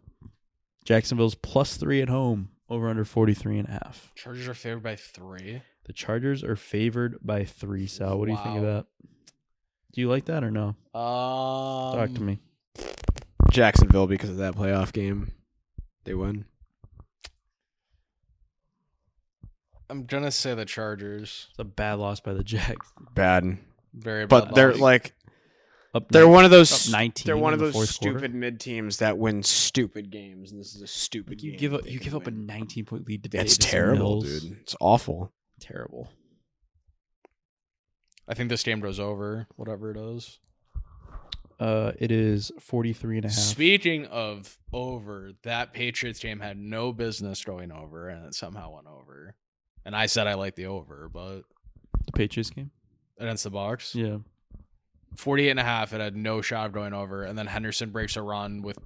Jacksonville's +3 at home. Over under 43.5. Chargers are favored by 3. The Chargers are favored by 3. Sal, what do you think of that? Do you like that or no? Talk to me. Jacksonville because of that playoff game. They win. I'm gonna say the Chargers. It's a bad loss by the Jags. Bad. Very bad. But they're loss. like. Up They're 19, one of those. 19 They're one of in the those fourth stupid quarter. mid teams that win stupid games, and this is a stupid You game. give up a 19-point lead today. It's to terrible, Mills. dude. It's awful. Terrible. I think this game goes over, whatever it is. It is 43.5. Speaking of over, that Patriots game had no business going over, and it somehow went over. And I said I like the over, but The Patriots game? against the Bucs, Yeah. 48.5, it had no shot of going over, and then Henderson breaks a run with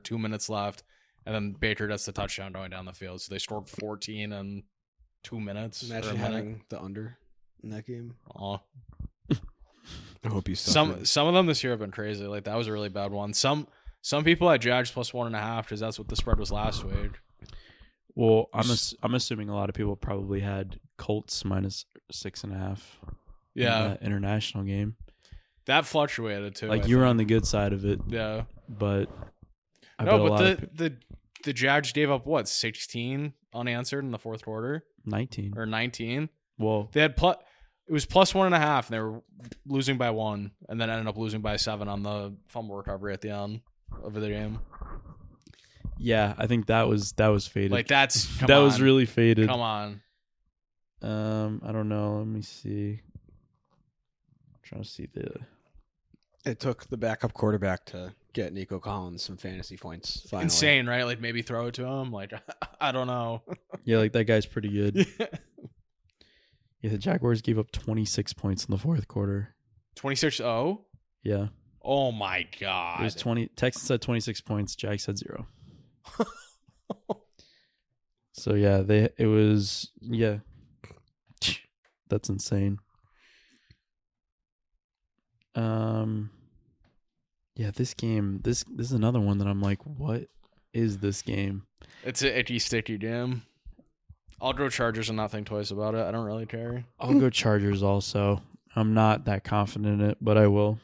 2 minutes left, and then Baker gets the touchdown going down the field. So they scored 14 in 2 minutes. Imagine or a minute. having the under in that game. Aw. I hope you Some of them this year have been crazy. Like that was a really bad one. Some people had Jags +1.5 because that's what the spread was last week. Well, I'm assuming a lot of people probably had Colts -6.5. Yeah, In that international game. that fluctuated too. Like you were on the good side of it. Yeah, But the Jags gave up 16 unanswered in the fourth quarter 19 or 19. Well, They had it was +1.5, and they were losing by 1, and then ended up losing by 7 on the fumble recovery at the end of the game. yeah, I think that was faded. Like that's that was really faded. Come on. I don't know. Let me see. I'm trying to see the. It took the backup quarterback to get Nico Collins some fantasy points. Finally. Insane, right? Like maybe throw it to him. Like I don't know. Yeah, like that guy's pretty good. Yeah, the Jaguars gave up 26 points in the fourth quarter. 26-0? Yeah. Oh my god. It was 20. Texans had 26 points. Jags had 0. So yeah, that's insane. Yeah, this game, this is another one that I'm like, what is this game? It's an icky sticky game. I'll go Chargers and not think twice about it. I don't really care. I'll go Chargers also. I'm not that confident in it, but I will.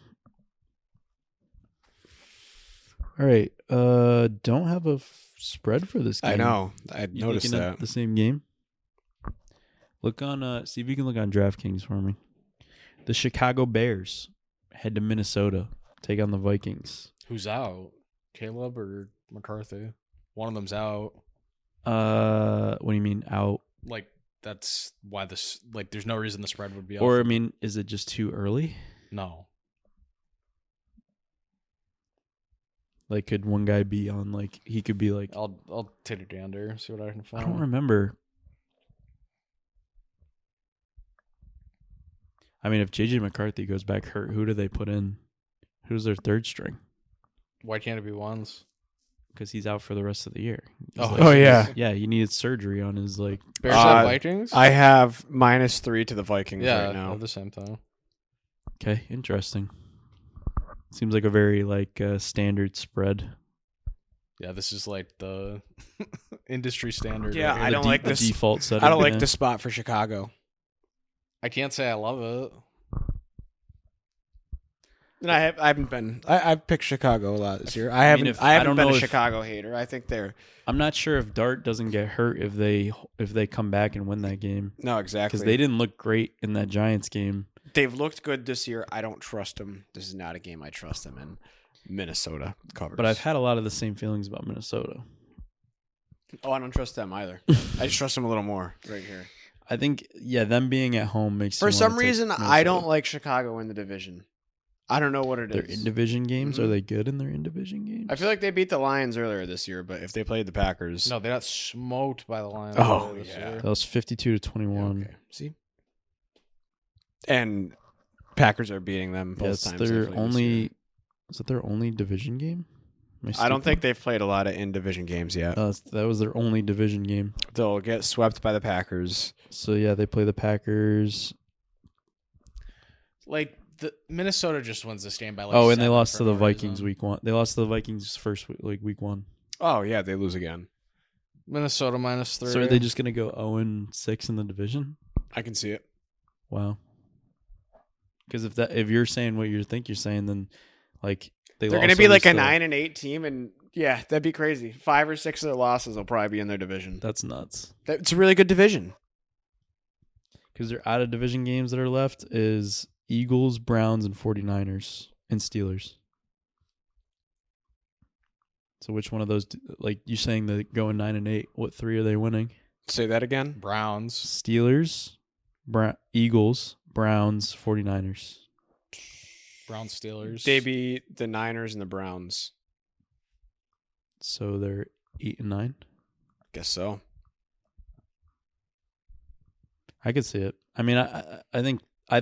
All right. Don't have a spread for this game. I know. I You noticed looking at that. the same game. Look on. See if you can look on DraftKings for me. The Chicago Bears head to Minnesota, take on the Vikings. Who's out? Caleb or McCarthy? One of them's out. What do you mean out? Like that's why this. Like, there's no reason the spread would be. Or I off. mean, is it just too early? No. Like, could one guy be on? Like, he could be like. I'll take a gander. See what I can find. I don't remember. I mean, if JJ McCarthy goes back hurt, who do they put in? Who's their third string? Why can't it be ones? Because he's out for the rest of the year. He's Oh, like- Oh, yeah. Yeah, he needed surgery on his like. Bears have Vikings. I have -3 to the Vikings yeah, right now. at the same time. Okay, interesting. Seems like a very like standard spread. Yeah, this is like the industry standard. Yeah, right I here. don't like the this. default setting. I don't like yeah. the spot for Chicago. I can't say I love it. And I've picked Chicago a lot this year. I haven't don't been know a if- Chicago hater. I think they're I'm not sure if Dart doesn't get hurt if they come back and win that game no exactly because they didn't look great in that Giants game. They've looked good this year. I don't trust them. This is not a game I trust them in. Minnesota covers. But I've had a lot of the same feelings about Minnesota. I don't trust them either. I just trust them a little more right here. I think them being at home makes For you some wanna take reason, I Minnesota. don't like Chicago in the division. I don't know what it Their is. in division games. Mhm. Are they good in their in division games? I feel like they beat the Lions earlier this year, but if they played the Packers, No, they got smoked by the Lions. Oh, earlier this yeah. year. that was 52-21. Yeah, okay. See, and Packers are beating them both That's times. their they played this year. only. Is that their only division game? I don't think they've played a lot of in division games yet. that was their only division game. They'll get swept by the Packers. So yeah, they play the Packers. Like the Minnesota just wins this game by like. Oh, and they 7 lost for to the no Vikings reason. week 1. They lost to the Vikings first week 1. Oh yeah, they lose again. Minnesota -3. So are they just gonna go 0-6 in the division? I can see it. Wow. Because if you're saying what you think you're saying, then like They're going to be like a 9-8 team, and yeah, that'd be crazy. 5 or 6 of their losses will probably be in their division. That's nuts. It's a really good division. Because their out of division games that are left is Eagles, Browns, and 49ers and Steelers. So which one of those? Like you saying that going 9-8? What 3 are they winning? Say that again. Browns. Steelers, Eagles, Browns, 49ers. Browns Steelers. They beat the Niners and the Browns. So they're 8-9. Guess so. I could see it. I mean, I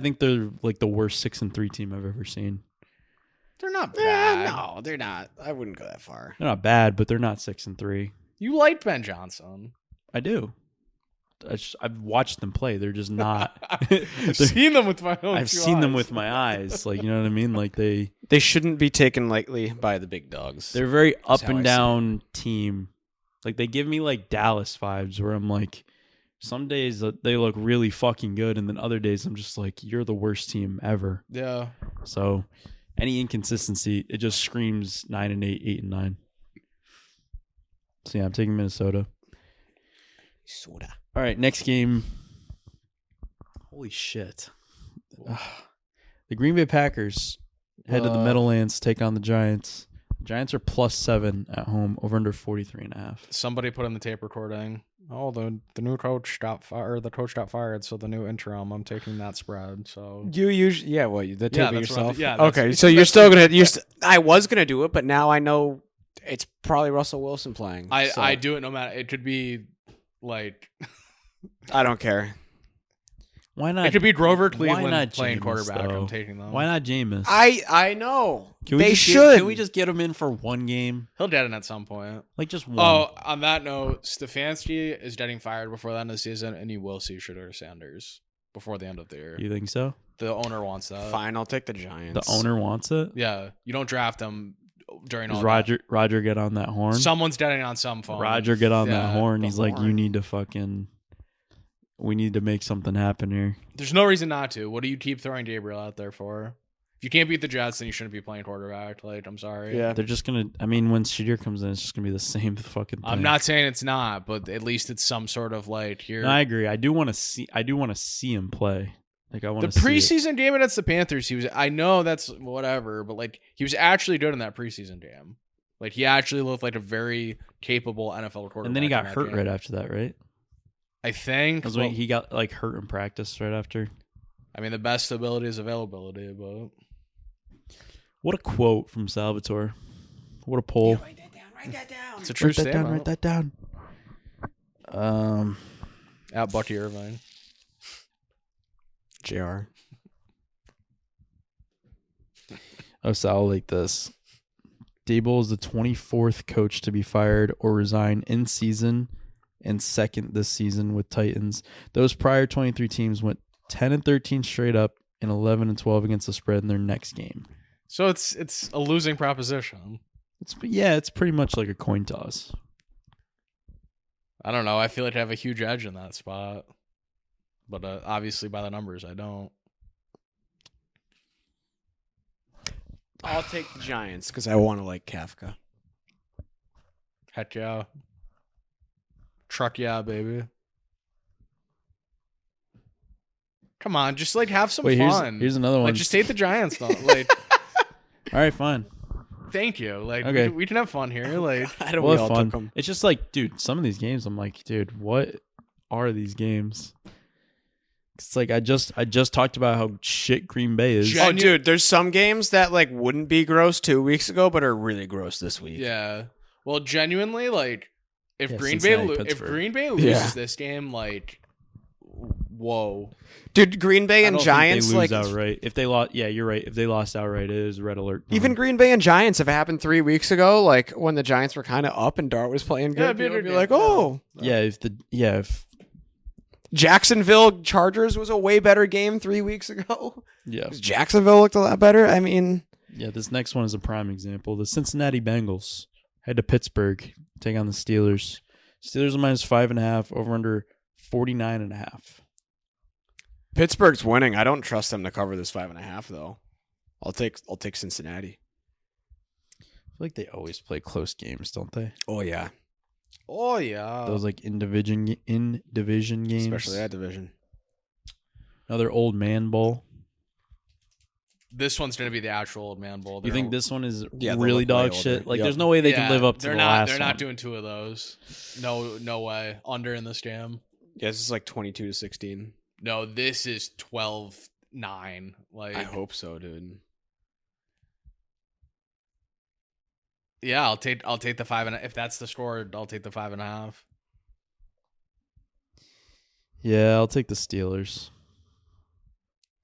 think they're like the worst 6-3 team I've ever seen. They're not bad. No, they're not. I wouldn't go that far. They're not bad, but they're not 6-3. You like Ben Johnson. I do. I've watched them play. They're just not. I've seen them with my own I've two seen them eyes. with my eyes. Like, you know what I mean? Like They shouldn't be taken lightly by the big dogs. they're a very up how I and see down team. Like they give me like Dallas vibes where I'm like, some days they look really fucking good, and then other days I'm just like, you're the worst team ever. Yeah. So any inconsistency, it just screams 9-8, 8-9. So yeah, I'm taking Minnesota. Soda. All right, next game. Holy shit. The Green Bay Packers head to the Meadowlands, take on the Giants. The Giants are +7 at home, over under 43.5. Somebody put in the tape recording. Oh, the new coach got fired. Or the coach got fired, so the new interim. I'm taking that spread. So You usually, the tape Yeah, of that's what yourself. I- yeah, that's- Okay, so you're still gonna. I was gonna do it, but now I know it's probably Russell Wilson playing. so I do it no matter. It could be like I don't care. Why not? it could be Grover why Cleveland not playing Jameis, quarterback. though? I'm taking them. Why not Jameis? I know. Can we They just should. Can we just get him in for one game? He'll get in at some point. Like just one. Oh, on that note, Stefanski is getting fired before the end of the season, and you will see Shedeur Sanders before the end of the year. You think so? The owner wants that. Fine, I'll take the Giants. The owner wants it? Yeah, you don't draft him during all Does Roger get on that horn? that. Someone's getting on some phone. Roger get on that Yeah, horn. the He's like, you horn. need to fucking... We need to make something happen here. There's no reason not to. What do you keep throwing Gabriel out there for? If you can't beat the Jets, then you shouldn't be playing quarterback. Like, I'm sorry. Yeah. They're just gonna. I mean, when Shadir comes in, it's just gonna be the same fucking thing. I'm not saying it's not, but at least it's some sort of like here. No, I agree. I do want to see him play. Like I want The to see it. preseason game against the Panthers, he was. I know that's whatever, but like he was actually good in that preseason game. Like he actually looked like a very capable NFL quarterback. And then he got in that hurt game. right after that, right? I think. Because he got like hurt in practice right after. I mean, the best ability is availability, but What a quote from Salvatore. What a poll. Write that down. it's a true Write that statement. down. Write that down. At Bucky Irvine. JR. Oh, Sal, like this. Dable is the 24th coach to be fired or resign in season and second this season with Titans. Those prior 23 teams went 10-13 straight up and 11-12 against the spread in their next game. So it's a losing proposition. It's pretty much like a coin toss. I don't know. I feel like I have a huge edge in that spot. But obviously by the numbers, I don't. I'll take the Giants because I want to like Kafka. Heck yeah. Truck yeah, baby. Come on, just like have some Wait, fun. here's another one. Like just take the Giants though. Like All right, fine. thank you. Like Okay. we can have fun here. Like I don't We'll we have all fun. took them. It's just like, dude, some of these games, I'm like, dude, what are these games? It's like I just talked about how shit Green Bay is. Gen- Oh, dude, there's some games that like wouldn't be gross 2 weeks ago, but are really gross this week. yeah. Well, genuinely, like if Yeah, Green Cincinnati, Bay if Pittsburgh. Green Bay loses Yeah. this game, like whoa. Dude, Green Bay I and don't Giants think they lose like outright. If they lost, yeah, you're right. If they lost outright, it is red alert. even Green Bay and Giants have happened 3 weeks ago. Like when the Giants were kind of up and Dart was playing Yeah, good. it'd be a People would good be game. like, oh, if Jacksonville Chargers was a way better game 3 weeks ago. yeah, Jacksonville looked a lot better. I mean, yeah. This next one is a prime example. The Cincinnati Bengals head to Pittsburgh, take on the Steelers. Steelers are -5.5, over under 49.5. Pittsburgh's winning. I don't trust them to cover this 5.5 though. I'll take Cincinnati. I feel like they always play close games, don't they? Oh yeah, Oh yeah. Those like in division games, especially that division. Another old man bowl. This one's gonna be the actual old man bowl. You think this one is Yeah, they'll really look way dog shit? older. Like, Yep. there's no way they can live up to they're the not, last They're not one. doing two of those. No way. Under in this game. Yeah, this is like 22-16. No, this is 12-9. Like I hope so, dude. yeah, I'll take the 5.5. If that's the score, I'll take the 5.5. Yeah, I'll take the Steelers.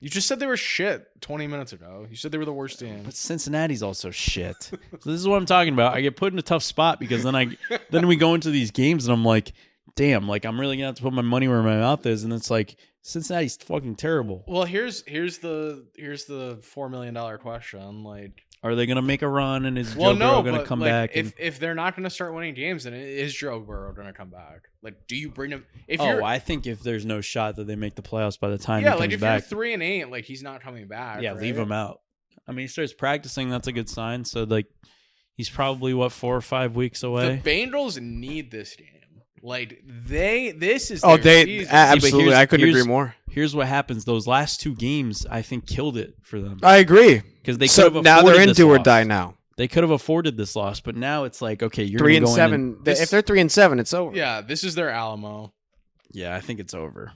You just said they were shit 20 minutes ago. You said they were the worst team. But Cincinnati's also shit. So this is what I'm talking about. I get put in a tough spot because then we go into these games and I'm like, damn, like I'm really gonna have to put my money where my mouth is, and it's like Cincinnati's fucking terrible. Well, here's the $4 million question. Like, Are they gonna make a run and is well, Joe no, Burrow gonna but come like, back? if they're not gonna start winning games, then is Joe Burrow gonna come back? Like, do you bring him? If oh, you're I think if there's no shot that they make the playoffs by the time yeah, he like comes if back, you're 3-8, like he's not coming back. yeah, right? leave him out. I mean, he starts practicing. That's a good sign. So like, he's probably 4 or 5 weeks away. The Bengals need this game. Like this is Oh, their they season. absolutely. here's- I couldn't here's- agree more. Here's what happens: those last 2 games, I think, killed it for them I agree. because they could So have now afforded they're in this do or loss. die now. They could have afforded this loss, but now it's like, okay, you're 3 and gonna go in 7. this- If they're 3 and 7, it's over. Yeah, this is their Alamo. yeah, I think it's over.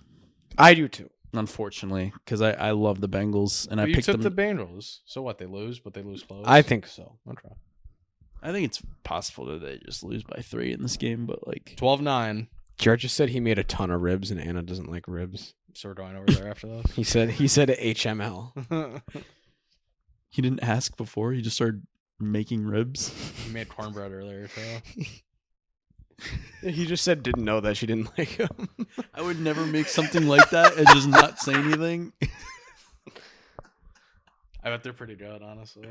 I do too. Unfortunately, because I love the Bengals and But I you picked took them. the Bengals. So what? They lose, but they lose close. I think so. Okay. I think it's possible that they just lose by 3 in this game, but like, 12-9. George just said he made a ton of ribs, and Anna doesn't like ribs. So we're going over there after this. He said HML. he didn't ask before. He just started making ribs. You made cornbread earlier too. He just said didn't know that she didn't like him. I would never make something like that and just not say anything. I bet they're pretty good, honestly.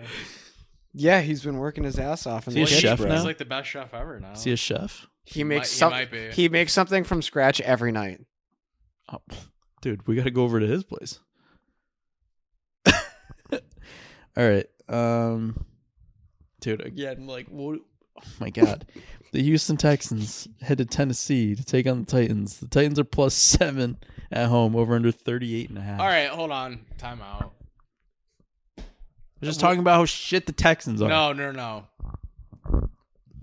Yeah, he's been working his ass off. In Is he a the chef kitchen. now? He's like the best chef ever now. Is he a chef? He makes He some. might be. He makes something from scratch every night. Oh, dude, we got to go over to his place. All right. Dude, again, like, what? Oh my God. The Houston Texans head to Tennessee to take on the Titans. The Titans are +7 at home, over under 38.5. All right, hold on. Timeout. We're just talking about how shit the Texans are. No.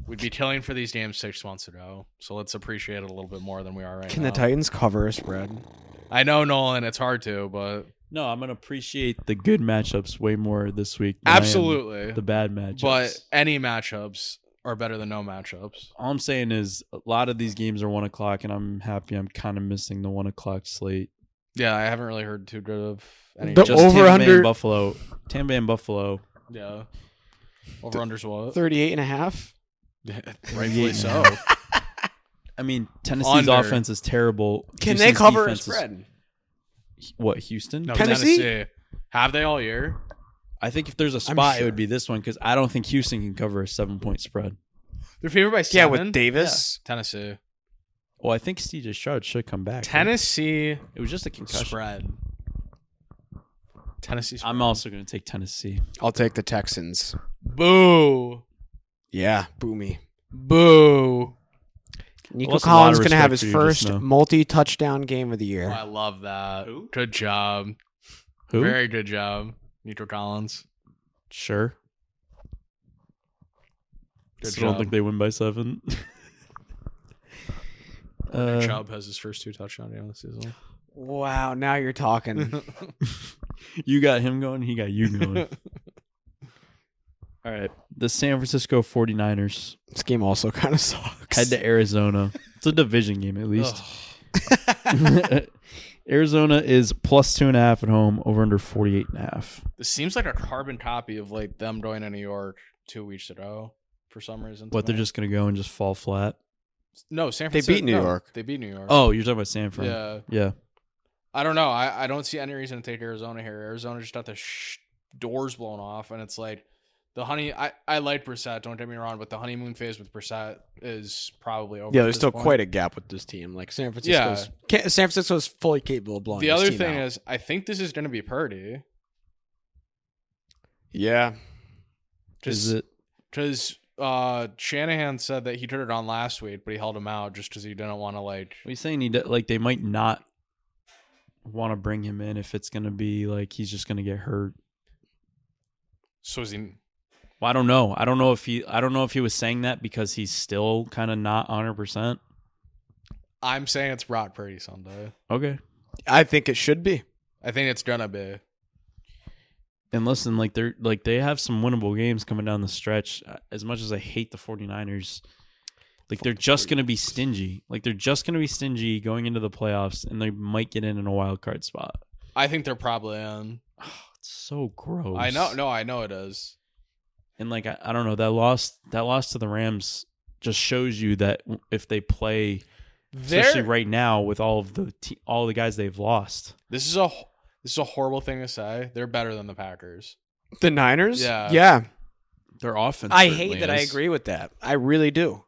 We'd be killing for these games 6 months ago, so let's appreciate it a little bit more than we are right now. Can the Titans cover a spread? I know, Nolan, it's hard to, but... No, I'm going to appreciate the good matchups way more this week than I am Absolutely. the bad matchups. But any matchups are better than no matchups. All I'm saying is a lot of these games are 1 o'clock, and I'm happy I'm kind of missing the 1 o'clock slate. Yeah, I haven't really heard too good of any. The Just over Tampa Bay under and Buffalo. Tampa Bay and Buffalo. Yeah. Over unders what? 38.5. Rightfully so. I mean, Tennessee's Under. offense is terrible. Can Houston's they cover a defense is- spread? What, Houston? No, Tennessee? Have they all year? I think if there's a spot, sure. it would be this one because I don't think Houston can cover a 7-point spread. They're favored by 7? Yeah, with Davis. Tennessee. Well, I think CJ Stroud should come back. Tennessee It was just a concussion. spread. Tennessee spread. I'm also going to take Tennessee. I'll take the Texans. Boo. Yeah, boomy. Boo. Nico Lost a lot of Collins going to have respect his for you just first now. multi-touchdown game of the year. Oh, I love that. Who? Good job. Who? Very good job, Nico Collins. Sure. Good Still don't job. think they win by 7. Chubb has his first 2 touchdowns of the season. Wow, now you're talking. You got him going, he got you going. All right. The San Francisco 49ers This game also kind of sucks. head to Arizona. It's a division game at least. Arizona is +2.5 at home, over under 48.5. This seems like a carbon copy of like them going to New York 2 weeks ago for some reason. What, to they're me. just going to go and just fall flat? No, San They Francisco. beat New York. They beat New York. Oh, you're talking about San Fran. yeah. Yeah. I don't know. I don't see any reason to take Arizona here. Arizona just got the doors blown off, and it's like the honey. I like Brissett. Don't get me wrong, but the honeymoon phase with Brissett is probably over. Yeah, at there's this still point. quite a gap with this team. Like San Francisco's fully capable of blowing The this other team thing out. is, I think this is going to be Purdy. Yeah. Is it? Because Shanahan said that he turned it on last week, but he held him out just because he didn't want to like. Are you saying they might not want to bring him in if it's going to be like he's just going to get hurt? So is he? Well, I don't know. I don't know if he was saying that because he's still kind of not 100%. I'm saying it's Brock Purdy Sunday. Okay. I think it should be. I think it's gonna be. And listen, they have some winnable games coming down the stretch. As much as I hate the 49ers, they're just going to be stingy. They're just going to be stingy going into the playoffs, and they might get in a wild card spot. I think they're probably in. Oh, it's so gross. I know. No, I know it is. And I don't know, that loss to the Rams just shows you that if they play, especially right now with all the guys they've lost. This is a horrible thing to say. They're better than the Packers. The Niners? Yeah. Yeah. Their offense. I certainly hate that I is. agree with that. I really do.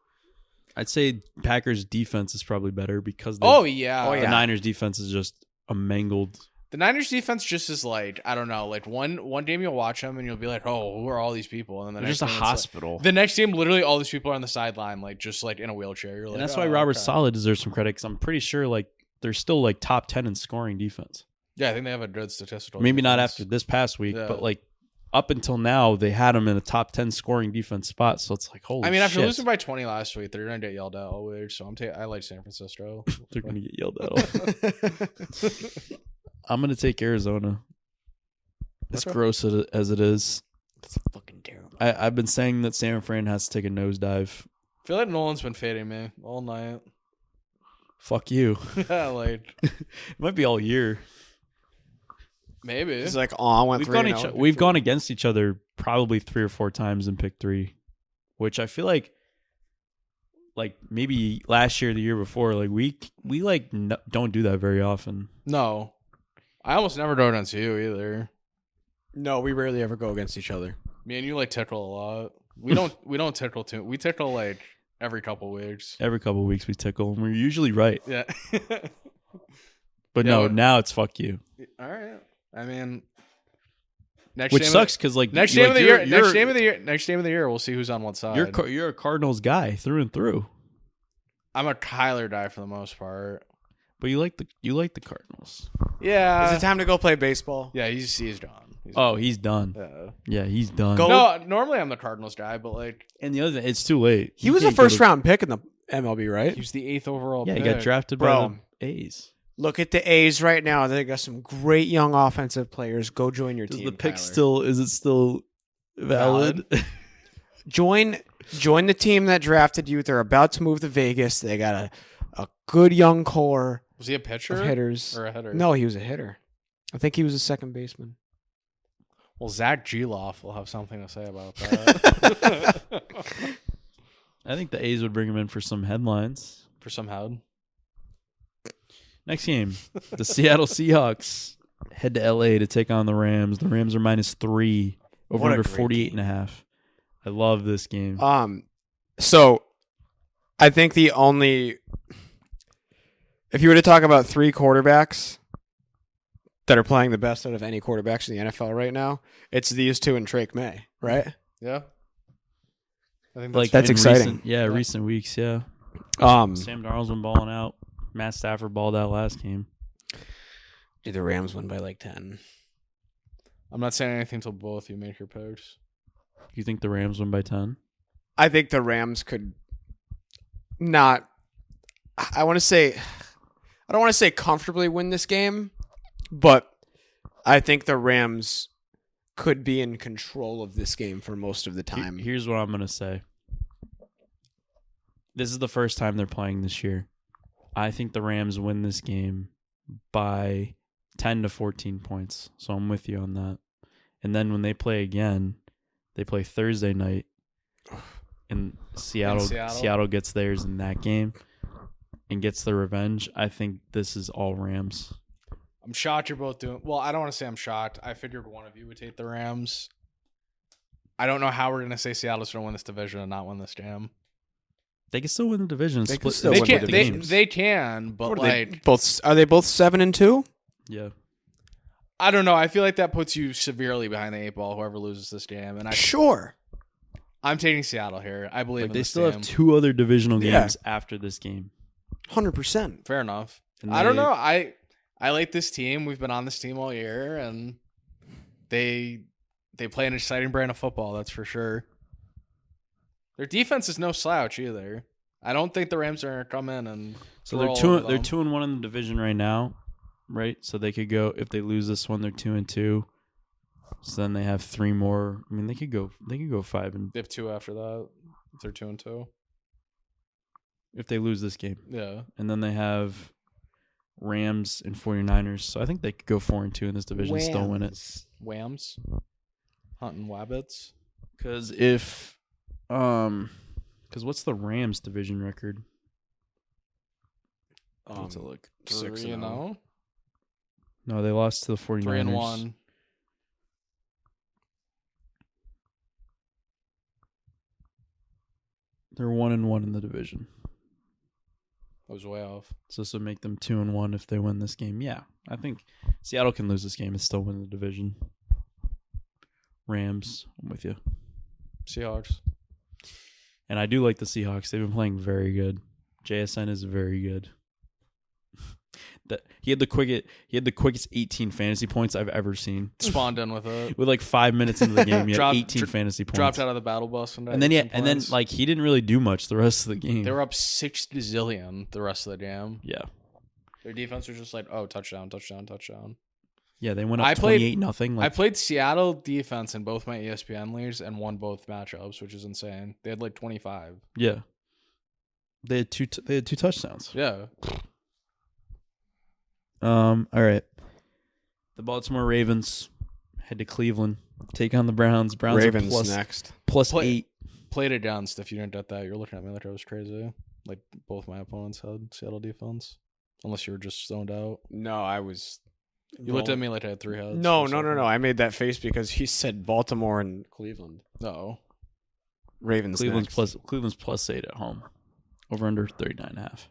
I'd say Packers defense is probably better because Oh yeah. the Niners defense is just a mangled. The Niners defense just is like, I don't know, like one game you'll watch them and you'll be like, oh, who are all these people? And then the They're next just a game it's like- hospital. the next game, literally all these people are on the sideline, like just like in a wheelchair. You're like, And that's why oh, Robert okay. Saleh deserves some credit because I'm pretty sure they're still top 10 in scoring defense. Yeah, I think they have a good statistical. Maybe not defense. after this past week, Yeah. but up until now they had them in a top 10 scoring defense spot. So it's like, holy I mean, after shit. losing by 20 last week, they're gonna get yelled at all week. So I like San Francisco. They're going to get yelled at. I'm going to take Arizona. As Okay. gross as it is. It's fucking terrible. I've been saying that San Fran has to take a nosedive. I feel like Nolan's been fading me all night. Fuck you. Yeah, like It might be all year. maybe. It's like, oh, I went We've gone against each other probably 3 or 4 times in pick 3, which I feel like maybe last year, or the year before, we don't do that very often. No, I almost never go against you either. No, we rarely ever go against each other. Me and you tickle a lot. We don't tickle too. We tickle every couple weeks. Every couple of weeks we tickle, and we're usually right. Yeah. But Yeah, no, what- now it's fuck you. All right. I mean, which sucks because next game of the year. Next game of the year. We'll see who's on what side. You're a Cardinals guy through and through. I'm a Kyler guy for the most part. But you like the Cardinals. Yeah. Is it time to go play baseball? Yeah, he's done. He's done. Yeah, he's done. No, normally I'm the Cardinals guy, but like, and the other thing, it's too late. He was a first round pick in the MLB, right? he was the 8th overall. Yeah, pick. he got drafted by the A's. Look at the A's right now. They got some great young offensive players. Go join your team. The pick Tyler. is it still valid? Join the team that drafted you. They're about to move to Vegas. They got a good young core. Was he a pitcher of hitters or a hitter? No, he was a hitter. I think he was a second baseman. Well, Zach Geloff will have something to say about that. I think the A's would bring him in for some headlines. For some head. Next game, the Seattle Seahawks head to LA to take on the Rams. The Rams are -3 over under 48.5. I love this game. So I think if you were to talk about 3 quarterbacks that are playing the best out of any quarterbacks in the NFL right now, it's these 2 and Drake May, right? Yeah. I think that's exciting. Recent weeks, yeah. Sam Darnold's been balling out. Matt Stafford balled out last game. Did the Rams win by like 10? I'm not saying anything until both you make your picks. You think the Rams win by 10? I think the Rams could not. I don't want to say comfortably win this game, but I think the Rams could be in control of this game for most of the time. Here's what I'm going to say. This is the first time they're playing this year. I think the Rams win this game by 10 to 14 points. So I'm with you on that. And then when they play again, they play Thursday night. And Seattle gets theirs in that game and gets the revenge. I think this is all Rams. I'm shocked you're both doing... Well, I don't want to say I'm shocked. I figured one of you would take the Rams. I don't know how we're going to say Seattle's going to win this division and not win this game. They can still win the division. They can, but like... Are they both 7-2? Yeah. I don't know. I feel like that puts you severely behind the 8 ball, whoever loses this game. And Sure. I'm taking Seattle here. I believe in they this still team. have 2 other divisional games after this game. 100%. Fair enough. I don't know. I like this team. We've been on this team all year, and they play an exciting brand of football, that's for sure. Their defense is no slouch either. I don't think the Rams are going to come in and so they're 2-1 in the division right now, right? So they could go, if they lose this one, they're 2-2. So then they have 3 more. I mean, they could go 5 and they have 2 after that. If they're 2-2. If they lose this game. Yeah. And then they have Rams and 49ers. So I think they could go 4-2 in this division and still win it. Whams. Hunting Wabbits. Because what's the Rams division record? Let's look. 6-0. No, they lost to the 49ers. 3-1. They're 1-1 in the division. I was way off. So this would make them 2-1 if they win this game. Yeah, I think Seattle can lose this game and still win the division. Rams, I'm with you. Seahawks. And I do like the Seahawks. They've been playing very good. JSN is very good. He had the quickest 18 fantasy points I've ever seen. Spawned in with it. With like 5 minutes into the game, he had 18 fantasy points. Dropped out of the battle bus and then he didn't really do much the rest of the game. They were up 6 zillion the rest of the game. Yeah. Their defense was just like, oh, touchdown. Yeah, they went up 28-0. I played Seattle defense in both my ESPN leagues and won both matchups, which is insane. They had like 25. Yeah. They had two touchdowns. Yeah. All right. The Baltimore Ravens head to Cleveland, take on the Browns. Browns Ravens are next. Plus 8. Played against. If you didn't get that, you're looking at me like I was crazy. Like both my opponents had Seattle defense. Unless you were just stoned out. No, I was. You looked at me like I had 3 heads. No. I made that face because he said Baltimore and Cleveland. No. Ravens Cleveland's next. Cleveland's plus 8 at home. Over under 39.5.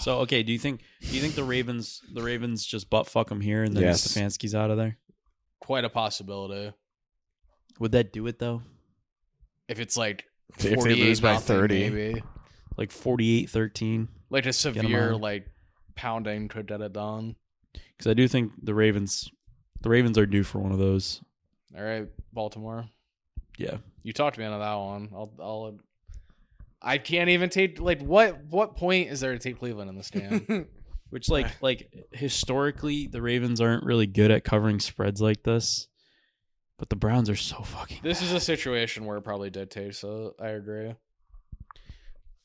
So okay, do you think the Ravens just butt fuck them here and then Yes. Stefanski's out of there? quite a possibility. Would that do it though? If it's like If they 48 lose by nothing, 30. maybe. Like 48-13? Like a 'em severe on. like pounding could get it done. Because I do think the Ravens are due for one of those. All right, Baltimore. Yeah. You talked me into that one. I can't even take like what point is there to take Cleveland in this game? Which like historically the Ravens aren't really good at covering spreads like this. But the Browns are so fucking This is a situation where it probably did take, so I agree.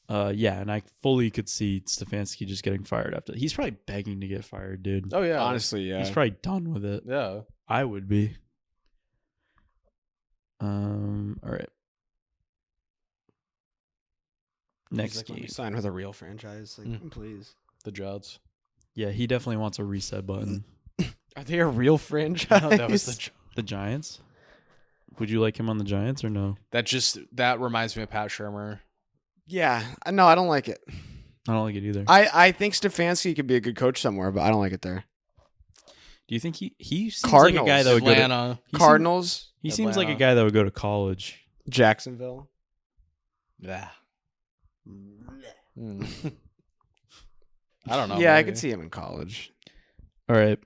yeah, and I fully could see Stefanski just getting fired after. He's probably begging to get fired, dude. Oh yeah. Honestly, yeah. He's probably done with it. Yeah. I would be. All right. Next Like, let me game. sign with a real franchise, like, Mm. please. The Jets. Yeah, he definitely wants a reset button. Are they a real franchise? No, that was the The Giants? Would you like him on the Giants or no? that reminds me of Pat Shermer. Yeah, no, I don't like it. I don't like it either. I think Stefanski could be a good coach somewhere, but I don't like it there. Do you think he seems Cardinals. like a guy that would go to Atlanta. Cardinals, he seems like a Atlanta. guy that would go to college. Jacksonville. Yeah. I don't know. Yeah, I maybe. could see him in college. All right.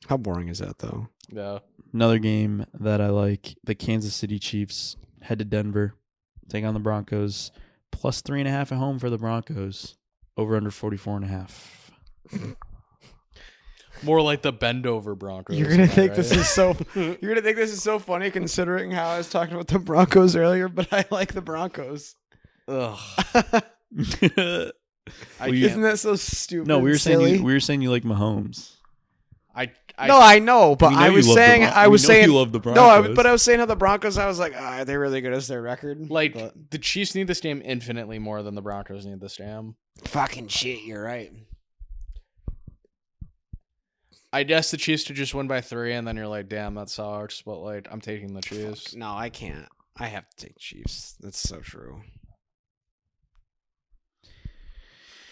How boring is that, though? Yeah. Another game that I like. The Kansas City Chiefs head to Denver. Take on the Broncos. Plus 3.5 at home for the Broncos. Over under 44.5. More like the bend over Broncos. You're gonna am I think this right? is so. You're gonna think this is so funny, considering how I was talking about the Broncos earlier. But I like the Broncos. Ugh. Isn't that so stupid? No, we were silly? saying we were saying you like Mahomes. No, I know, but We know I you was love the saying, Bron- I we was know saying, you love the no, Broncos. but I was saying how the Broncos. I was like, are they really good as their record? like But- the Chiefs need this game infinitely more than the Broncos need this game. fucking shit. You're right. I guess the Chiefs to just win by 3, and then you're like, damn, that sucks. But like, I'm taking the Chiefs. No, I can't. I have to take Chiefs. That's so true.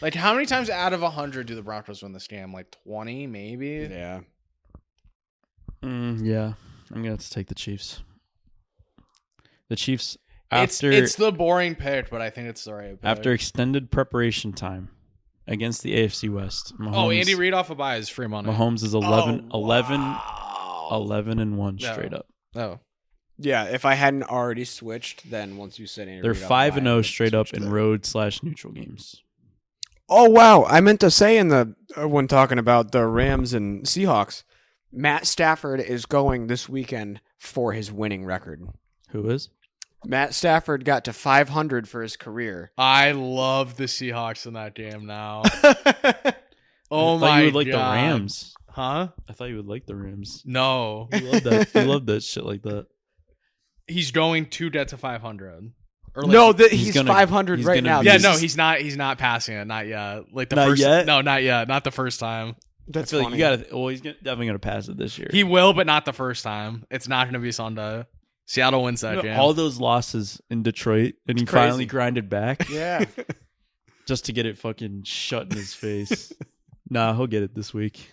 Like, how many times out of 100 do the Broncos win this game? Like 20, maybe. Yeah. Yeah, I'm gonna have to take the Chiefs. The Chiefs after It's the boring pick, but I think it's the right pick. after extended preparation time against the AFC West. Mahomes, Andy Reid off a bye is free money. Mahomes is 11 and 1 Yeah. straight up. Oh, Yeah, if I hadn't already switched, then once you said Andy They're Reid, 5 and 0 I straight up switched in there. road/neutral games. Oh wow! I meant to say in the when talking about the Rams and Seahawks, Matt Stafford is going this weekend for his winning record. Who is? Matt Stafford got to 500 for his career. I love the Seahawks in that game now. I Oh thought my you would like god, the Rams. Huh? I thought you would like the Rams. No, You love that. You love that shit like that. he's going to get to 500. Or like, No, he's he's gonna- 500 he's right gonna now. be- yeah, This no, is- he's not. He's not passing it. Not yet. Like the Not first. yet? No, not yet. Not the first time. That's I feel funny. like you gotta. Well, he's definitely gonna pass it this year. He will, but not the first time. It's not going to be Sunday. Seattle wins that game. all those losses in Detroit, and he It's crazy. finally grinded back Yeah. just to get it fucking shut in his face. Nah, he'll get it this week.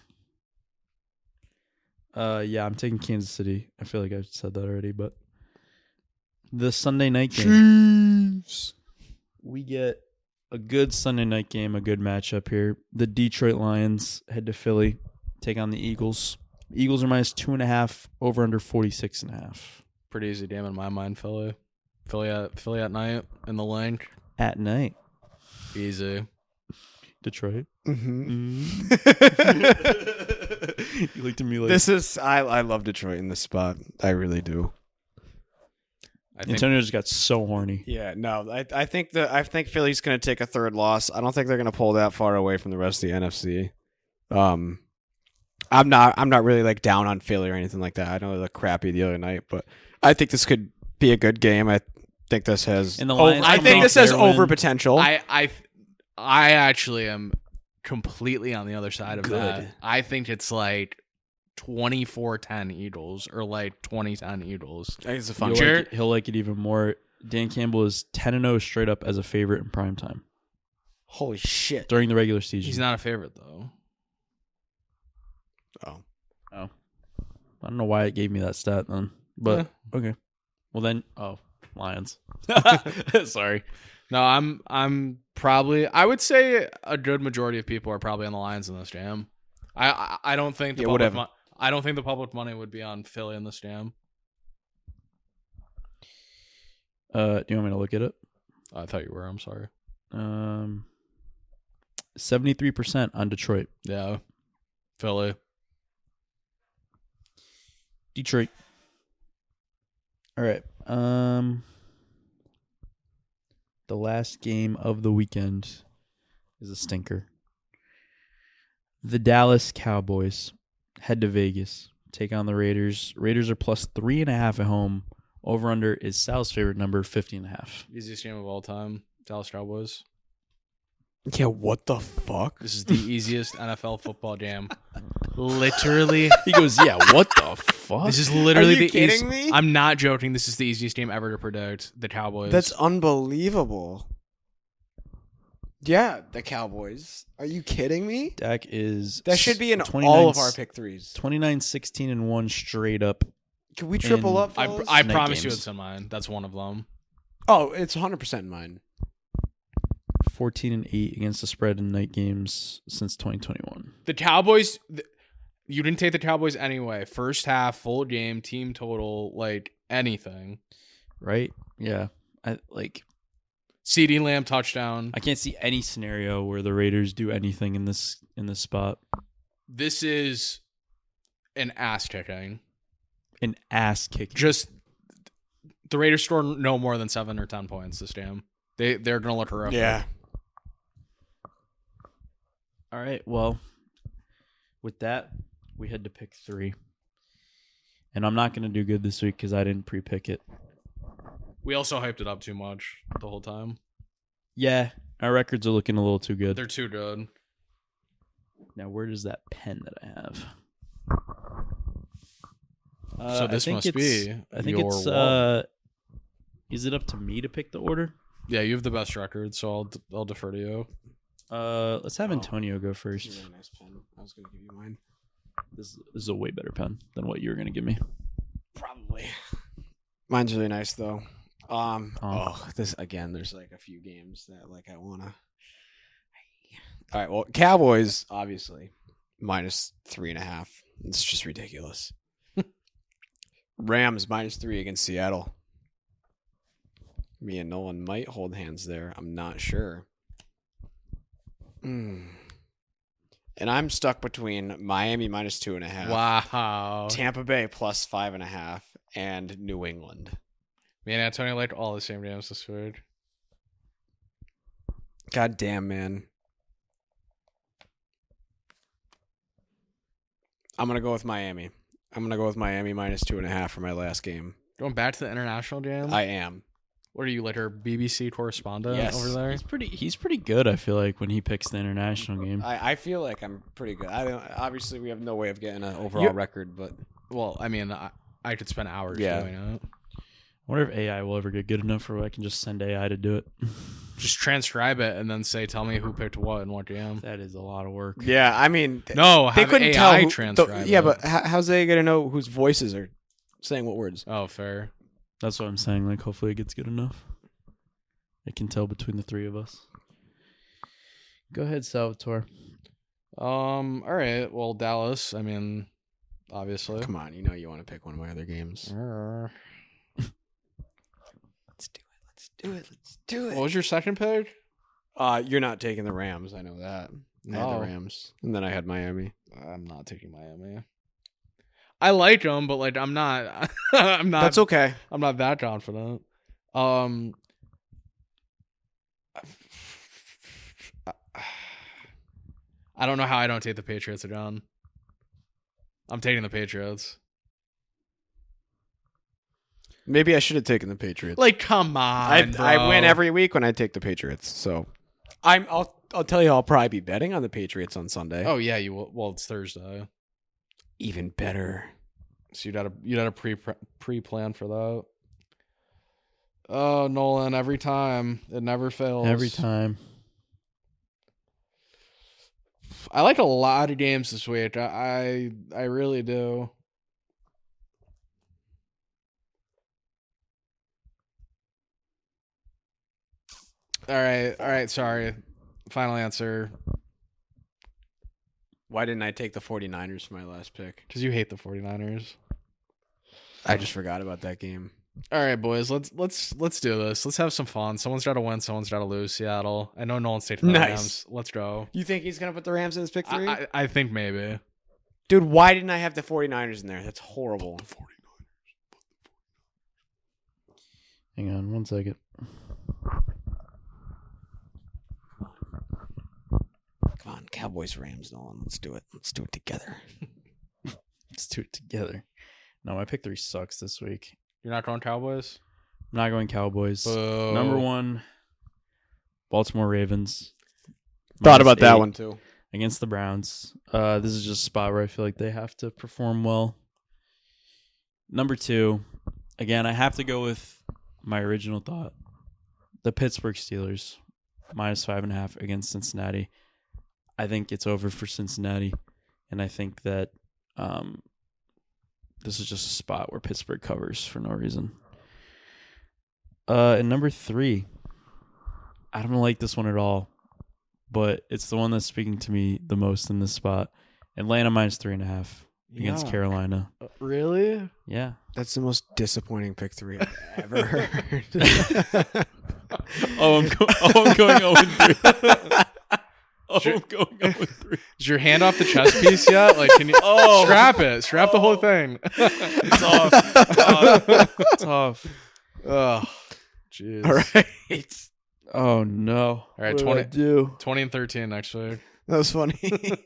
Yeah, I'm taking Kansas City. I feel like I said that already, but the Sunday night game. Chiefs. We get a good Sunday night game, a good matchup here. The Detroit Lions head to Philly, take on the Eagles. Eagles are minus 2.5, over under 46.5 Pretty easy game in my mind. Philly at night in the link. at night. Easy. Detroit. Mm-hmm. You looked at me like This is I love Detroit in this spot. I really do. I think Antonio just got so horny. Yeah, no, I think Philly's going to take a third loss. I don't think they're going to pull that far away from the rest of the NFC. I'm not really like down on Philly or anything like that. I know they looked crappy the other night, but I think this could be a good game. I think this has And the Lions I come think off this has their over win. potential. I actually am completely on the other side of Good. that. I think it's like 24-10 Eagles or like 20-10 Eagles. I think it's a He'll fun like, game. Jared- he'll like it even more. Dan Campbell is 10-0 straight up as a favorite in prime time Holy shit. during the regular season. He's not a favorite though. Oh. I I don't know why it gave me that stat then, but okay. Well then, Lions. Sorry. No, I'm probably. I would say a good majority of people are probably on the Lions in this jam. I don't think the public I don't think the public money would be on Philly in this jam. Do you want me to look at it? I thought you were. I'm sorry. 73% on Detroit. Yeah, Philly. Detroit. All right. The last game of the weekend is a stinker. The Dallas Cowboys head to Vegas, take on the Raiders. Raiders are plus 3.5 at home. Over under is Sal's favorite number, 50.5. Easiest game of all time. Dallas Cowboys. Yeah, what the fuck? This is the easiest NFL football jam. Literally. He goes, yeah, what the fuck? This is literally Are you the kidding me? I'm not joking. This is the easiest game ever to predict. The Cowboys. That's unbelievable. Yeah, the Cowboys. Are you kidding me? Dak is... That should be in 29 all of our pick threes. 29, 16, and 1 straight up. Can we triple up, fellas? I Night promise you games. it's in mine. That's one of them. Oh, it's 100% mine. 14 and 8 against the spread in night games since 2021. The Cowboys... You didn't take the Cowboys anyway. First half, full game, team total, like anything. Right? Yeah. CeeDee Lamb touchdown. I can't see any scenario where the Raiders do anything in this spot. This is an ass kicking. An ass kicking. Just the Raiders score no more than 7 or 10 points this game. They're gonna look horrific. Yeah. All right. Well, with that, we had to pick 3. And I'm not going to do good this week because I didn't pre-pick it. We also hyped it up too much the whole time. Yeah, our records are looking a little too good. They're too good. Now, where does that pen that I have? So this must be I think your it's. wall. Is it up to me to pick the order? Yeah, you have the best record, so I'll defer to you. Let's have Antonio go first. This is a really nice pen. I was going to give you mine. This is a way better pen than what you were going to give me. Probably. Mine's really nice, though. This again, there's like a few games that like I want to. All right, well, Cowboys, obviously, minus 3.5. It's just ridiculous. Rams, minus 3 against Seattle. Me and Nolan might hold hands there. I'm not sure. And I'm stuck between Miami minus 2.5. Wow. Tampa Bay plus 5.5 and New England. Me and Antonio liked all the same games this week. God damn, man. I'm going to go with Miami. I'm going to go with Miami minus 2.5 for my last game. Going back to the international jam? I am. What are you, like our BBC correspondent over there? He's pretty good, I feel like, when he picks the international game. I feel like I'm pretty good. Obviously, we have no way of getting an overall record, but... Well, I mean, I could spend hours doing it. I wonder if AI will ever get good enough where I can just send AI to do it. Just transcribe it and then say, tell me who picked what and what jam. That is a lot of work. Yeah, I mean... No, they have couldn't AI tell transcribe Yeah, it. but how's they going to know whose voices are saying what words? Oh, fair. That's what I'm saying. Like, hopefully it gets good enough. It can tell between the 3 of us. Go ahead, Salvatore. All right. Well, Dallas, I mean, obviously. Come on, you know you want to pick one of my other games. Let's do it. What was your second pick? You're not taking the Rams. I know that. I had the Rams. And then I had Miami. I'm not taking Miami. I like them, but like I'm not. I'm not. That's okay. I'm not that confident. I don't know how I don't take the Patriots again. I'm taking the Patriots. Maybe I should have taken the Patriots. Like, come on, bro. I win every week when I take the Patriots. So I'll tell you, I'll probably be betting on the Patriots on Sunday. Oh yeah, you will. Well, it's Thursday. Even better. So you'd had a pre-plan for that. Oh, Nolan, every time it never fails. Every time. I like a lot of games this week. I really do. All right. Sorry. Final answer. Why didn't I take the 49ers for my last pick? Because you hate the 49ers. I just forgot about that game. All right, boys. Let's do this. Let's have some fun. Someone's got to win. Someone's got to lose. Seattle. I know Nolan's taking the Nice. Rams. Let's go. You think he's going to put the Rams in his pick 3? I think maybe. Dude, why didn't I have the 49ers in there? That's horrible. Hang on 1 second. Come on, Cowboys, Rams, Nolan. Let's do it. Let's do it together. Let's do it together. No, my pick 3 sucks this week. You're not going Cowboys? I'm not going Cowboys. Boo. Number 1, Baltimore Ravens. Thought about that -8 one too. against the Browns. This is just a spot where I feel like they have to perform well. Number 2, again, I have to go with my original thought. The Pittsburgh Steelers, -5.5 against Cincinnati. I think it's over for Cincinnati, and I think that this is just a spot where Pittsburgh covers for no reason. And number 3, I don't like this one at all, but it's the one that's speaking to me the most in this spot. Atlanta -3.5 against Yeah. Carolina. Really? Yeah. That's the most disappointing pick 3 I've ever heard. I'm going 0-3. I'm going 0-3. Is your hand off the chess piece yet? Like, can you strap it? Strap the whole thing. It's off. It's off. Oh, jeez. All right. Oh no. All right, What 20 do I do? 20 and 13 next week. That was funny. It's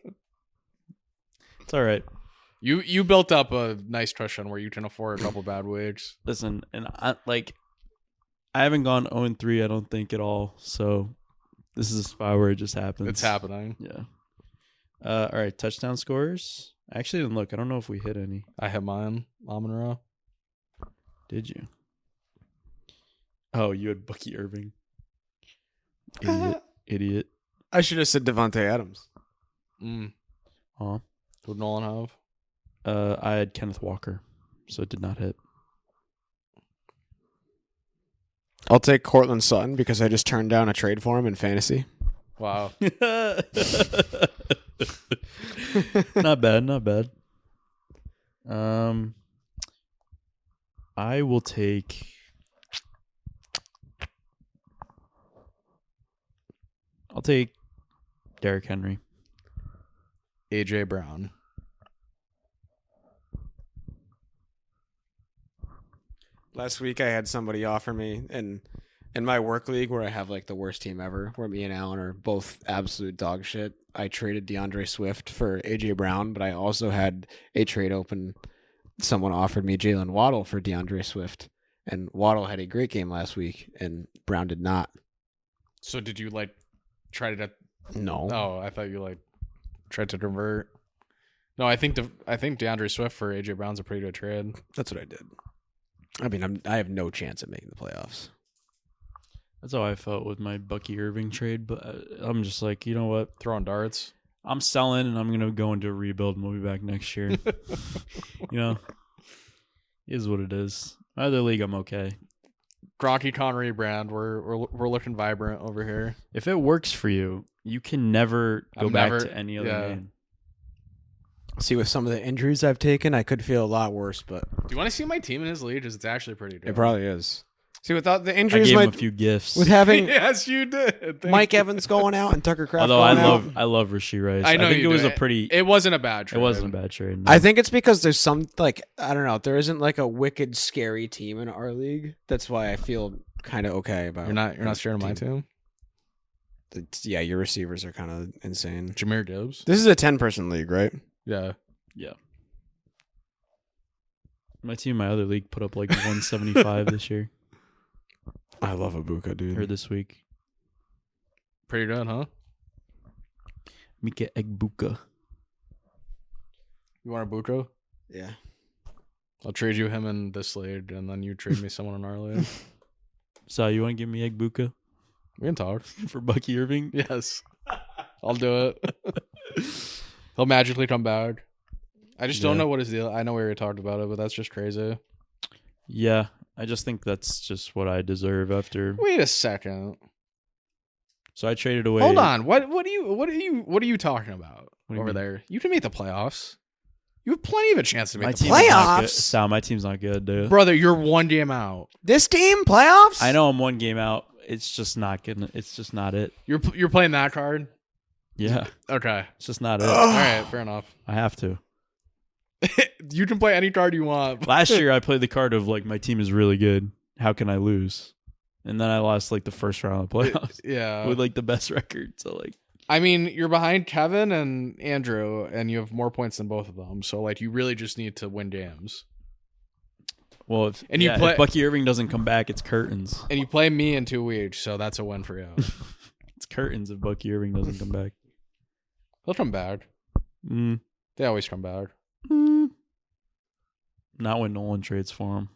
all right. You built up a nice cushion where you can afford a couple bad weeks. Listen, and I haven't gone 0-3, I don't think at all. So this is a spot where it just happens. It's happening. Yeah. All right, touchdown scorers. I actually didn't look. I don't know if we hit any. I hit mine. Monroe. Did you? Oh, you had Bucky Irving. Idiot. I should have said Devontae Adams. Huh? Who'd Nolan have? I had Kenneth Walker, so it did not hit. I'll take Cortland Sutton because I just turned down a trade for him in fantasy. Wow. Not bad, not bad. I will take Derrick Henry. AJ Brown. Last week I had somebody offer me in my work league where I have like the worst team ever, where me and Alan are both absolute dog shit. I traded DeAndre Swift for AJ Brown, but I also had a trade open. Someone offered me Jalen Waddle for DeAndre Swift, and Waddle had a great game last week, and Brown did not. So did you like try to? No. Oh, I thought you like tried to convert. No, I think DeAndre Swift for AJ Brown's a pretty good trade. That's what I did. I mean, I have no chance at making the playoffs. That's how I felt with my Bucky Irving trade, but I'm just like, you know what? Throwing darts. I'm selling, and I'm going to go into a rebuild and we'll be back next year. You know, it is what it is. My other league, I'm okay. Gronky Connery brand. We're looking vibrant over here. If it works for you, you can never go back to any other game. See, with some of the injuries I've taken, I could feel a lot worse, but Do you want to see my team in his league? Because it's actually pretty good. it probably is. See, without the I injuries, gave him a few gifts. with having Yes, you did. Thank Mike you. Evans going out and Tucker Kraft Although going out. I love Rasheed Rice. I know think you it was do. a pretty. It wasn't a bad trade. It wasn't a bad trade. No. I think it's because there's some, like, I don't know, there isn't like a wicked scary team in our league. That's why I feel kind of okay about You're not scared of my team. Yeah, your receivers are kind of insane. Jahmyr Gibbs. This is a 10-person league, right? Yeah. Yeah. My team, my other league, put up like 175 this year I love Ibuka, dude. or this week. Pretty good, huh? Mika Egbuka. You want a Buko? Yeah. I'll trade you him in this league, and then you trade me someone in our league. So you want to give me Egbuka We can talk. for Bucky Irving? Yes. I'll do it. He'll magically come back. I just don't Yeah. know what his deal. I know we already talked about it, but that's just crazy. Yeah, I just think that's just what I deserve after. Wait a second. So I traded away. Hold on. What are you talking about What do you over mean? there? You can make the playoffs. You have plenty of a chance to My make the team's playoffs. not good. Playoffs? Sal, my team's not good, dude. Brother, you're 1 game out. This team playoffs? I know I'm 1 game out. It's just not good. It's just not it. You're playing that card? Yeah, Okay. it's just not it. All right, fair enough. I have to. You can play any card you want. Last year I played the card of like my team is really good. How can I lose? And then I lost like the first round of the playoffs Yeah. with like the best record. So like, I mean, you're behind Kevin and Andrew, and you have more points than both of them. So like, you really just need to win games. well, if And you yeah, play- if Bucky Irving doesn't come back, it's curtains. And you play me in 2 weeks, so that's a win for you. It's curtains if Bucky Irving doesn't come back. He'll come back. Mm. They always come back. Not when Nolan trades for him.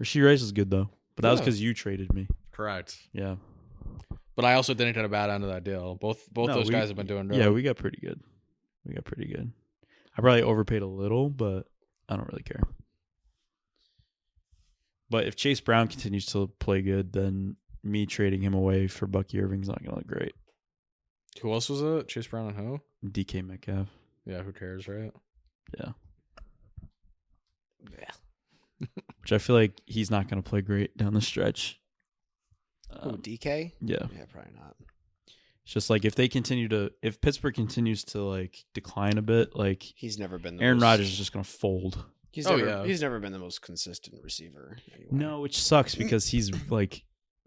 Rasheed Rice is good though, but that was Yeah. because you traded me. Correct. Yeah. But I also didn't get a bad end of that deal. Both No, those we- guys have been doing good. Yeah, we got pretty good. I probably overpaid a little, but I don't really care. But if Chase Brown continues to play good, then me trading him away for Bucky Irving's not going to look great. Who else was it? Chase Brown and who? DK Metcalf. Yeah, who cares, right? Yeah. Which I feel like he's not going to play great down the stretch. DK? Yeah. Yeah, probably not. It's just like if Pittsburgh continues to like decline a bit, like He's never been the Aaron most, Rodgers is just going to fold. He's Oh, never, yeah. he's never been the most consistent receiver. Anyway. No, which sucks because he's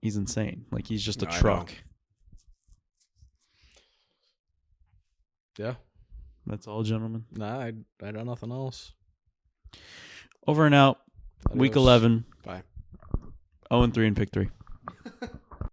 insane. Like he's just a No, I know. truck. Yeah. That's all, gentlemen. Nah, I got nothing else. Over and out. Week Adios. 11. Bye. 0-3 in pick 3.